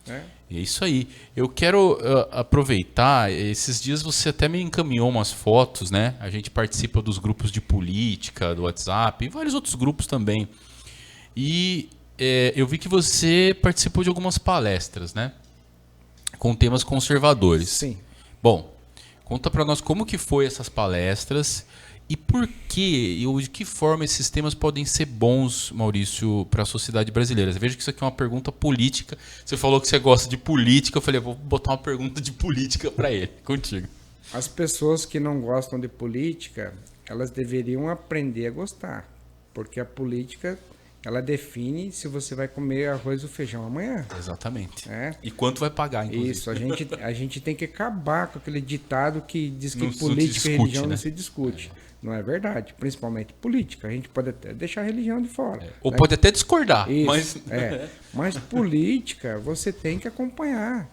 É isso aí. Eu quero aproveitar, esses dias você até me encaminhou umas fotos, né? A gente participa dos grupos de política, do WhatsApp e vários outros grupos também. E eu vi que você participou de algumas palestras, né? Com temas conservadores. Sim. Bom, conta para nós como que foi essas palestras. E por que ou de que forma esses temas podem ser bons, Maurício, para a sociedade brasileira? Veja que isso aqui é uma pergunta política. Você falou que você gosta de política. Eu falei, vou botar uma pergunta de política para ele. Contigo. As pessoas que não gostam de política, elas deveriam aprender a gostar. Porque a política, ela define se você vai comer arroz ou feijão amanhã. Exatamente. E quanto vai pagar, inclusive. Isso, a gente tem que acabar com aquele ditado que diz que política e religião não se discute. Não é verdade, principalmente política. A gente pode até deixar a religião de fora. Ou pode até discordar. Isso, mas política você tem que acompanhar.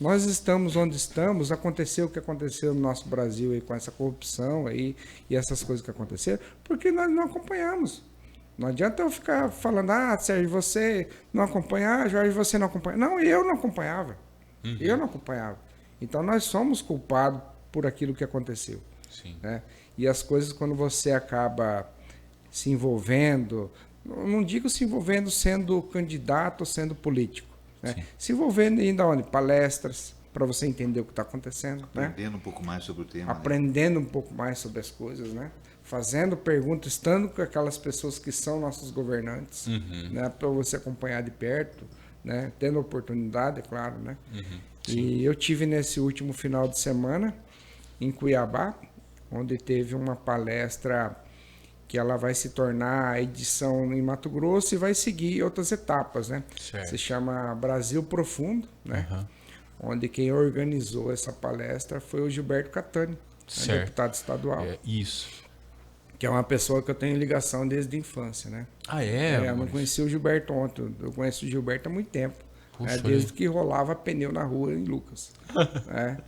Nós estamos onde estamos, aconteceu o que aconteceu no nosso Brasil aí, com essa corrupção aí, e essas coisas que aconteceram, porque nós não acompanhamos. Não adianta eu ficar falando, Sérgio, você não acompanha, Jorge, você não acompanha. Não, eu não acompanhava. Eu não acompanhava. Então nós somos culpados por aquilo que aconteceu. Sim. Né? E as coisas, quando você acaba se envolvendo, não digo se envolvendo sendo candidato ou sendo político, né? Se envolvendo ainda onde? Palestras, para você entender o que está acontecendo. Aprendendo um pouco mais sobre o tema. Aprendendo um pouco mais sobre as coisas, né? Fazendo perguntas, estando com aquelas pessoas que são nossos governantes, né? Para você acompanhar de perto, né? Tendo oportunidade, é claro, né? E eu tive nesse último final de semana, em Cuiabá, onde teve uma palestra que ela vai se tornar a edição em Mato Grosso e vai seguir outras etapas, né? Certo. Se chama Brasil Profundo, né? Onde quem organizou essa palestra foi o Gilberto Catani, né? Certo. Deputado estadual, Isso. que é uma pessoa que eu tenho ligação desde a infância, né? Ah, é? Eu não Maurício? conheci o Gilberto ontem, eu conheço o Gilberto há muito tempo, Puxa, né? Desde que rolava pneu na rua em Lucas, né?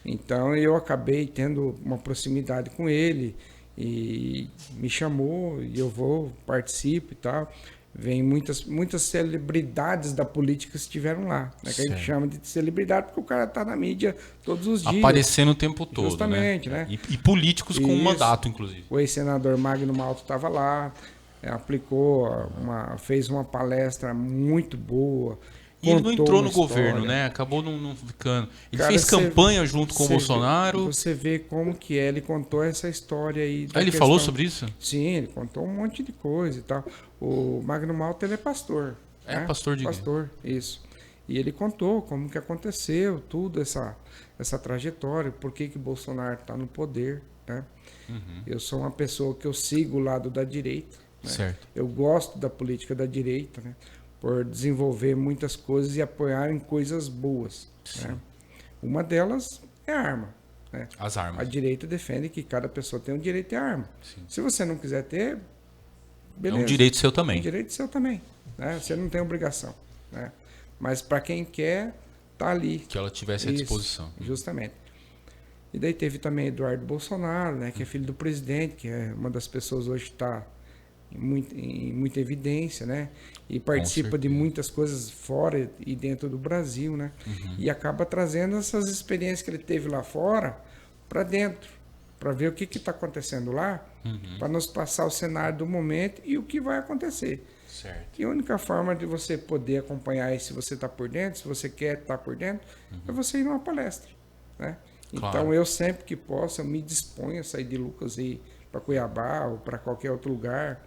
Então eu acabei tendo uma proximidade com ele e me chamou e eu vou, participo e tal. Vem muitas celebridades da política que estiveram lá, né? Que a gente Certo. chama de celebridade porque o cara tá na mídia todos os dias. Aparecendo o tempo todo, Justamente, né? E políticos com Isso. mandato, inclusive. O ex-senador Magno Malta estava lá, fez uma palestra muito boa. E ele não contou entrou uma no governo, história. né? Acabou não ficando. Ele Cara, fez você- campanha junto com o você Bolsonaro. Você vê como que é, ele contou essa história aí. da Ah, ele questão- falou sobre isso? Sim, ele contou um monte de coisa e tal. O Magno Malta, ele é pastor. É, né? pastor de igreja. Pastor, isso. E ele contou como que aconteceu tudo, essa trajetória, por que que Bolsonaro está no poder, né? Eu sou uma pessoa que eu sigo o lado da direita, né? Certo. Eu gosto da política da direita, né? Por desenvolver muitas coisas e apoiar em coisas boas, né? Uma delas é a arma, né? As A armas. direita defende que cada pessoa tem o direito de ter arma. Se você não quiser ter, É beleza. um direito seu É um também. direito seu também, né? Você não tem obrigação, né? Mas para quem quer, tá ali. Que ela tivesse à Isso, disposição. Justamente. E daí teve também Eduardo Bolsonaro, né? Que é filho do presidente, que é uma das pessoas hoje que está em muita evidência, né? E participa de certeza. muitas coisas fora e dentro do Brasil, né? E acaba trazendo essas experiências que ele teve lá fora para dentro, para ver o que está acontecendo lá, para nos passar o cenário do momento e o que vai acontecer. Certo. E a única forma de você poder acompanhar isso, se você está por dentro, se você quer estar por dentro, é você ir numa palestra, né? Claro. Então eu sempre que posso, eu me disponho a sair de Lucas e ir para Cuiabá ou para qualquer outro lugar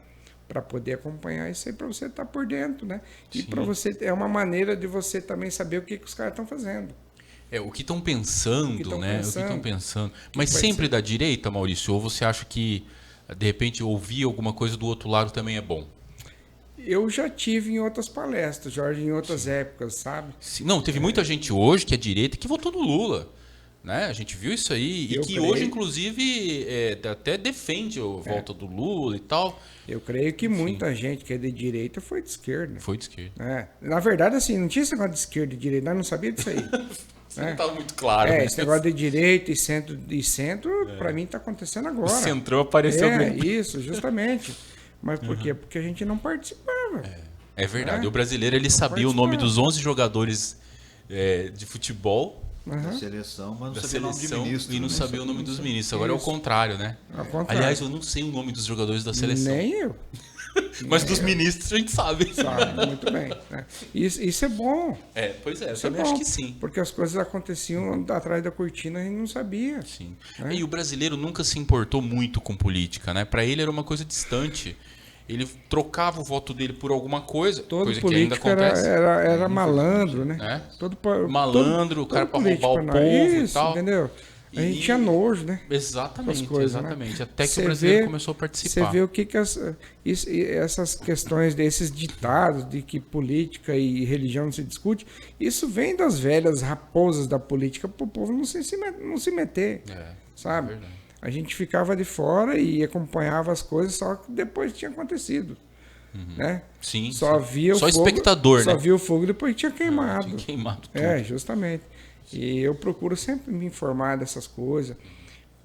para poder acompanhar isso aí, para você estar por dentro, né? E para você, é uma maneira de você também saber o que os caras estão fazendo. É, o que estão pensando, O que tão né? O que pensando. estão pensando. Mas vai sempre ser? da direita, Maurício? Ou você acha que, de repente, ouvir alguma coisa do outro lado também é bom? Eu já tive em outras palestras, Jorge, em outras épocas, sabe? Não, teve muita gente hoje que é direita que votou no Lula. Né? A gente viu isso aí. E Eu que creio. hoje, inclusive, até defende a volta do Lula e tal. Eu creio que muita gente que é de direita foi de esquerda. Foi de esquerda. É. Na verdade, assim, não tinha esse negócio de esquerda e direita, nós não sabia disso aí. Isso não estava muito claro. É, né? esse negócio de direita e centro para mim está acontecendo agora. O Centrão apareceu É, bem. isso, justamente. Mas por quê? Porque a gente não participava. É verdade. É. O brasileiro ele sabia o nome participar. dos 11 jogadores de futebol Da seleção, mas não da sabia o nome seleção de ministro. e não né? sabia o nome dos ministros. Agora é o Isso. contrário, né? Ao contrário. Aliás, eu não sei o nome dos jogadores da seleção. Nem eu. Mas dos ministros a gente sabe. Sabe, muito bem. Né? Isso é bom. É, pois é, eu Isso é também bom, acho que sim. Porque as coisas aconteciam atrás da cortina e a gente não sabia. Sim. Né? E o brasileiro nunca se importou muito com política, né? Para ele era uma coisa distante. Ele trocava o voto dele por alguma coisa, Todo coisa que ainda político acontece. era malandro, né? É. todo Malandro, o cara pra político roubar o não- povo e Isso, tal. entendeu? A gente E- tinha nojo, né? Exatamente, Das coisas, exatamente. né? Até que Você o brasileiro vê- começou a participar. Você vê o que essas questões desses ditados de que política e religião não se discute, isso vem das velhas raposas da política para o povo não se meter, sabe? verdade. A gente ficava de fora e acompanhava as coisas só que depois tinha acontecido, né? Sim, Só sim. via o Só fogo, espectador, só né? via o fogo depois que tinha queimado. Tinha queimado tudo. É, justamente. E eu procuro sempre me informar dessas coisas.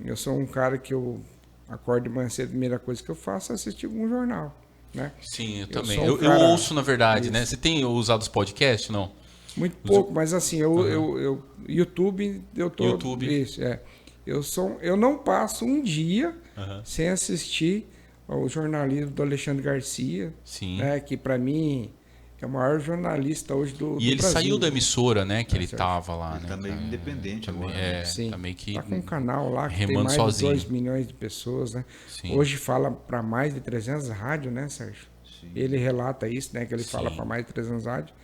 Eu sou um cara que eu acordo de manhã cedo, a primeira coisa que eu faço é assistir algum jornal, né? Sim, eu Eu também. sou um Eu cara- ouço, na verdade, Isso. né? Você tem usado os podcasts, não? Muito pouco, mas assim, eu YouTube, eu tô YouTube. Isso, é. Eu não passo um dia sem assistir ao jornalismo do Alexandre Garcia, Sim. né, que para mim é o maior jornalista hoje do E ele Brasil. saiu da emissora, né? Que ele certo. tava lá, Ele né? tá meio cara? independente Também, agora. é, Sim. tá meio que... Tá com um canal lá que tem remando mais sozinho. de 2 milhões de pessoas, né? Sim. Hoje fala para mais de 300 rádios, né, Sérgio? Sim. Ele relata isso, né? Que ele fala Sim. para mais de 300 rádios.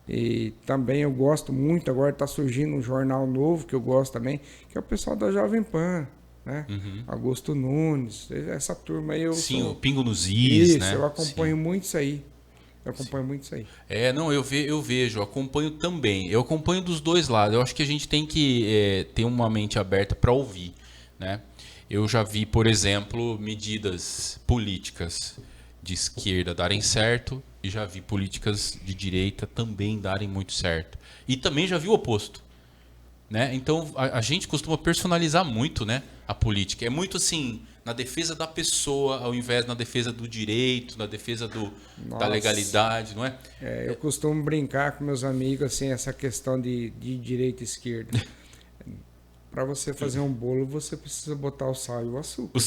E também eu gosto muito, agora está surgindo um jornal novo que eu gosto também, que é o pessoal da Jovem Pan, né? Augusto Nunes, essa turma aí. Sim, o Pingo nos Is, isso, né? eu acompanho Sim. muito isso aí. Não, eu vejo, acompanho também. Eu acompanho dos dois lados. Eu acho que a gente tem que ter uma mente aberta para ouvir, né? Eu já vi, por exemplo, medidas políticas de esquerda darem certo e já vi políticas de direita também darem muito certo. E também já vi o oposto, né? Então a gente costuma personalizar muito, né, a política. É muito assim, na defesa da pessoa, ao invés na defesa do direito, na defesa da legalidade, não é? Eu costumo brincar com meus amigos assim, essa questão de direita e esquerda. Para você fazer um bolo, você precisa botar o sal e o açúcar.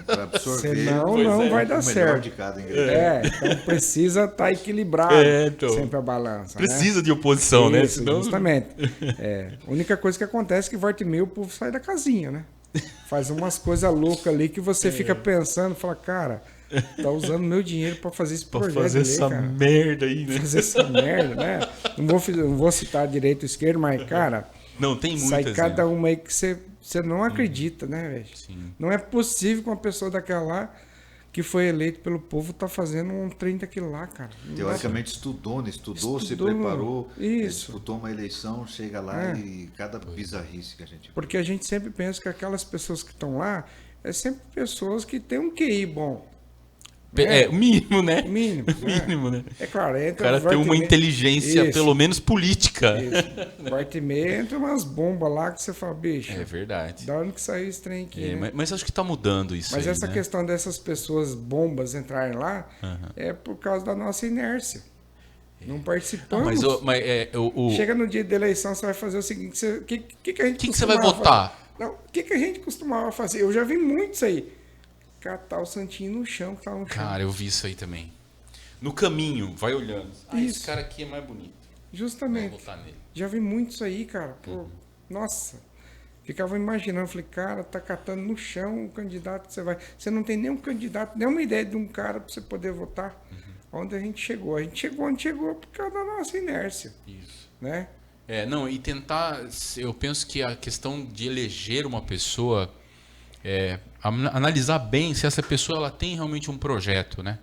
Para absorver. Senão não vai dar o melhor certo. de cada ingrediente. Então precisa estar equilibrado Então, sempre a balança. Precisa de oposição, né? Isso, justamente. A única coisa que acontece é que volta e meia o povo sai da casinha, né? Faz umas coisas loucas ali que você fica pensando, fala, cara, tá usando meu dinheiro para fazer esse projeto. Pra fazer essa merda aí, né? Fazer essa merda, né? Não vou citar direito ou esquerdo, mas, cara, não, tem muitas. sai cada uma aí que você não acredita, né, velho? Não é possível que uma pessoa daquela lá que foi eleito pelo povo tá fazendo um trem daquilo lá, cara. Teoricamente estudou, se preparou, isso. disputou uma eleição, chega lá e cada bizarrice que a gente... Porque a gente sempre pensa que aquelas pessoas que estão lá é sempre pessoas que têm um QI bom. O mínimo, né? Mínimo, né? É claro, o cara tem uma inteligência, pelo menos política. Isso. Volta e meia entra umas bombas lá que você fala, bicho. É verdade. Da onde que saiu esse trem aqui? Né? Mas acho que está mudando isso. Mas aí, essa né? questão dessas pessoas bombas entrarem lá é por causa da nossa inércia. Não participamos. Chega no dia da eleição, você vai fazer o seguinte: o que a gente que você vai votar? Não, o que a gente costumava fazer? Eu já vi muito isso aí. Catar o santinho no chão, que tá no chão. Cara, eu vi isso aí também. No caminho, vai olhando. Esse cara aqui é mais bonito. Justamente. Vou votar nele. Já vi muito isso aí, cara. Pô, nossa. Ficava imaginando, falei, cara, tá catando no chão o candidato que você vai. Você não tem nenhum candidato, nenhuma ideia de um cara para você poder votar. Onde a gente chegou? A gente chegou onde chegou por causa da nossa inércia. Isso. Né? E tentar. Eu penso que a questão de eleger uma pessoa. Analisar bem se essa pessoa ela tem realmente um projeto, né?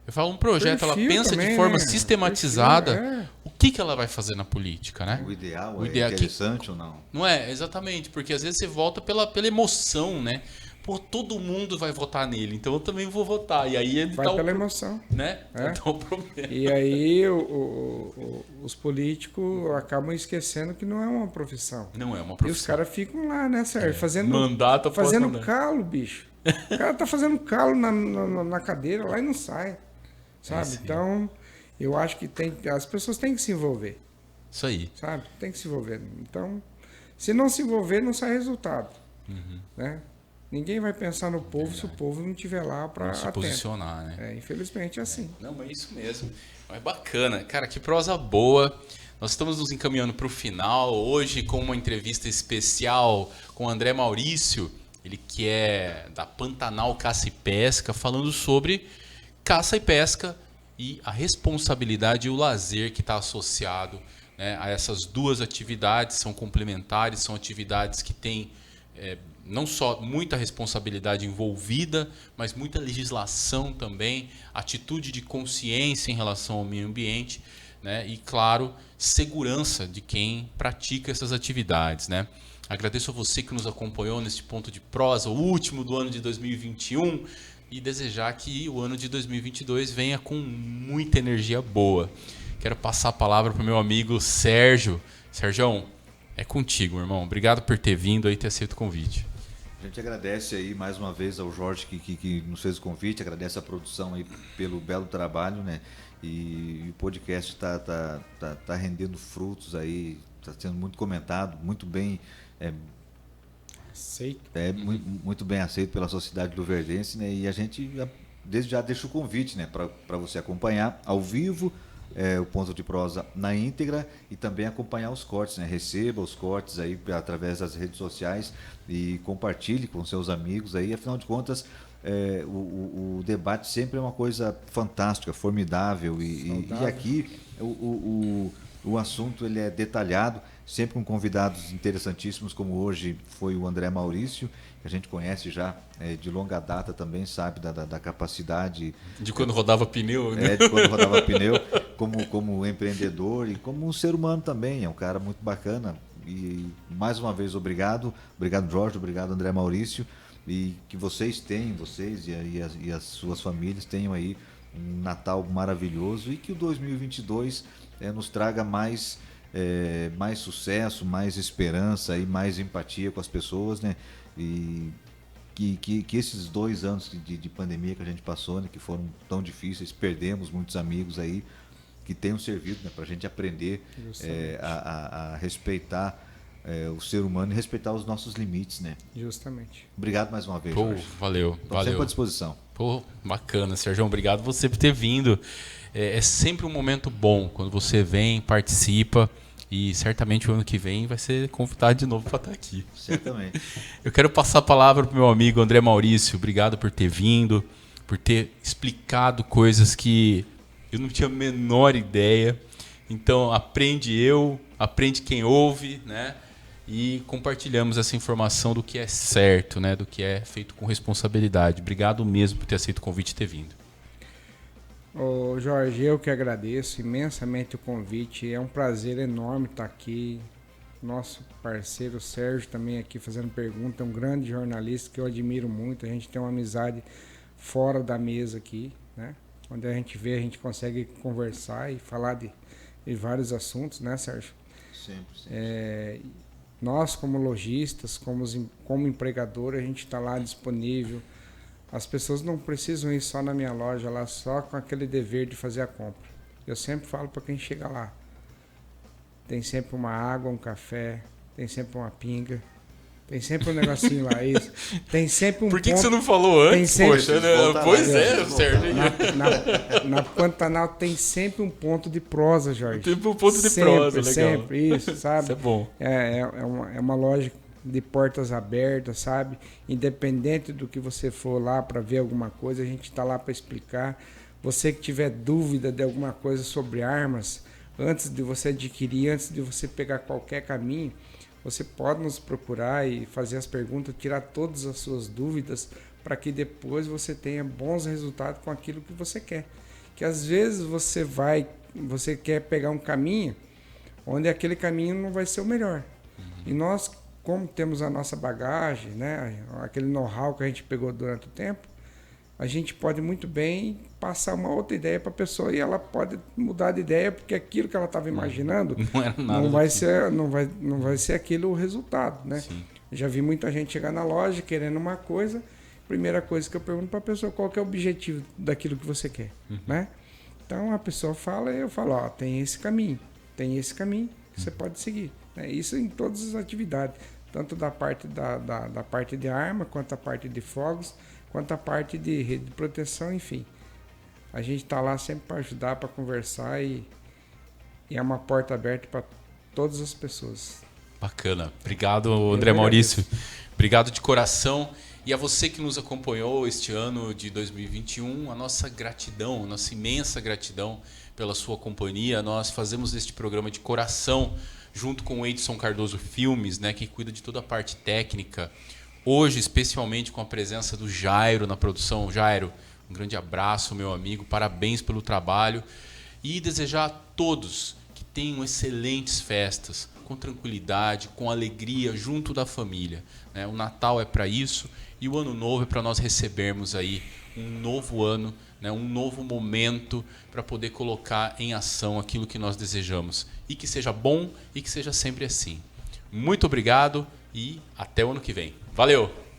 Eu falo um projeto, ela pensa também, de forma sistematizada o que ela vai fazer na política, né? O ideal é interessante ou não? Não é? Exatamente, porque às vezes você vota pela emoção, né? Pô, todo mundo vai votar nele, então eu também vou votar. E aí ele vai pela emoção. Né? Então o problema. E aí os políticos acabam esquecendo que não é uma profissão. Não é uma profissão. E os caras ficam lá, né, Sérgio? Fazendo mandato fazendo calo, bicho. O cara tá fazendo calo na cadeira lá e não sai. Sabe? Então, eu acho que as pessoas têm que se envolver. Isso aí. Sabe? Tem que se envolver. Então, se não se envolver, não sai resultado. Né? Ninguém vai pensar no povo se o povo não estiver lá para se posicionar, né? Infelizmente é assim. Não, mas é isso mesmo. É bacana. Cara, que prosa boa. Nós estamos nos encaminhando para o final. Hoje com uma entrevista especial com o André Maurício, ele que é da Pantanal Caça e Pesca, falando sobre caça e pesca e a responsabilidade e o lazer que está associado, né, a essas duas atividades. São complementares, são atividades que têm não só muita responsabilidade envolvida, mas muita legislação também, atitude de consciência em relação ao meio ambiente, né? E, claro, segurança de quem pratica essas atividades, né? Agradeço a você que nos acompanhou neste ponto de prosa, o último do ano de 2021, e desejar que o ano de 2022 venha com muita energia boa. Quero passar a palavra para o meu amigo Sérgio. Sérgio, é contigo, meu irmão. Obrigado por ter vindo aí e ter aceito o convite. A gente agradece aí mais uma vez ao Jorge que nos fez o convite, agradece a produção aí pelo belo trabalho, né? E o podcast tá rendendo frutos aí, está sendo muito comentado, muito bem aceito. Muito bem aceito pela sociedade luverdense, né? E a gente desde já deixa o convite, né, para você acompanhar ao vivo o Ponto de Prosa na íntegra e também acompanhar os cortes, né? Receba os cortes aí através das redes sociais e compartilhe com seus amigos aí. Afinal de contas, o debate sempre é uma coisa fantástica, formidável e aqui o assunto ele é detalhado. sempre com convidados interessantíssimos, como hoje foi o André Maurício, que a gente conhece já de longa data também, sabe da capacidade... De quando rodava pneu, né? De quando rodava pneu, como empreendedor e como um ser humano também, é um cara muito bacana. E mais uma vez, obrigado Jorge, obrigado André Maurício, e que vocês e as suas famílias tenham aí um Natal maravilhoso e que o 2022 nos traga mais sucesso, mais esperança e mais empatia com as pessoas, né? E que esses 2 anos de pandemia que a gente passou, né, que foram tão difíceis, perdemos muitos amigos aí, que tenham servido, né, para a gente aprender a respeitar o ser humano e respeitar os nossos limites, né? Justamente. Obrigado mais uma vez, Pô, Jorge. valeu. Sempre à disposição. Pô, bacana, Sérgio. Obrigado você por ter vindo. É sempre um momento bom quando você vem, participa, e certamente o ano que vem vai ser convidado de novo para estar aqui. Certamente. Eu quero passar a palavra para o meu amigo André Maurício. Obrigado por ter vindo, por ter explicado coisas que eu não tinha a menor ideia. Então, aprende quem ouve, né? E compartilhamos essa informação do que é certo, né? Do que é feito com responsabilidade. Obrigado mesmo por ter aceito o convite e ter vindo. Ô Jorge, eu que agradeço imensamente o convite. É um prazer enorme estar aqui. Nosso parceiro Sérgio também aqui fazendo pergunta, um grande jornalista que eu admiro muito. A gente tem uma amizade fora da mesa aqui, né? Onde a gente vê, a gente consegue conversar e falar de vários assuntos, né, Sérgio? Sempre. Nós, como lojistas, como empregador, a gente está lá disponível. As pessoas não precisam ir só na minha loja, lá só com aquele dever de fazer a compra. Eu sempre falo para quem chega lá. Tem sempre uma água, um café, tem sempre uma pinga, tem sempre um negocinho lá. Isso. Tem sempre um Por que você não falou antes, poxa? Né? Pois Sérgio. Na Pantanal tem sempre um ponto de prosa, Jorge. Tem um ponto de sempre, prosa, legal. Sempre, isso, sabe? Isso é bom. É uma loja de portas abertas, sabe? Independente do que você for lá para ver alguma coisa, a gente está lá para explicar. Você que tiver dúvida de alguma coisa sobre armas, antes de você adquirir, antes de você pegar qualquer caminho, você pode nos procurar e fazer as perguntas, tirar todas as suas dúvidas, para que depois você tenha bons resultados com aquilo que você quer. Que às vezes você quer pegar um caminho onde aquele caminho não vai ser o melhor. E nós, como temos a nossa bagagem, né, aquele know-how que a gente pegou durante o tempo, a gente pode muito bem passar uma outra ideia para a pessoa e ela pode mudar de ideia, porque aquilo que ela estava imaginando não era nada não vai ser aquilo o resultado, né? Sim. Já vi muita gente chegar na loja querendo uma coisa, primeira coisa que eu pergunto para a pessoa, qual que é o objetivo daquilo que você quer, né? Então a pessoa fala e eu falo, ó, tem esse caminho que você pode seguir. Isso em todas as atividades, tanto da parte da parte de arma, quanto a parte de fogos, quanto a parte de rede de proteção, enfim. A gente está lá sempre para ajudar, para conversar e é uma porta aberta para todas as pessoas. Bacana. Obrigado, André Maurício. Obrigado de coração. E a você que nos acompanhou este ano de 2021, a nossa gratidão, a nossa imensa gratidão pela sua companhia. Nós fazemos este programa de coração junto com o Edson Cardoso Filmes, né, que cuida de toda a parte técnica. Hoje, especialmente com a presença do Jairo na produção. Jairo, um grande abraço, meu amigo. Parabéns pelo trabalho. E desejar a todos que tenham excelentes festas, com tranquilidade, com alegria, junto da família. Né? O Natal é para isso e o Ano Novo é para nós recebermos aí um novo ano, né? Um novo momento para poder colocar em ação aquilo que nós desejamos. E que seja bom e que seja sempre assim. Muito obrigado e até o ano que vem. Valeu!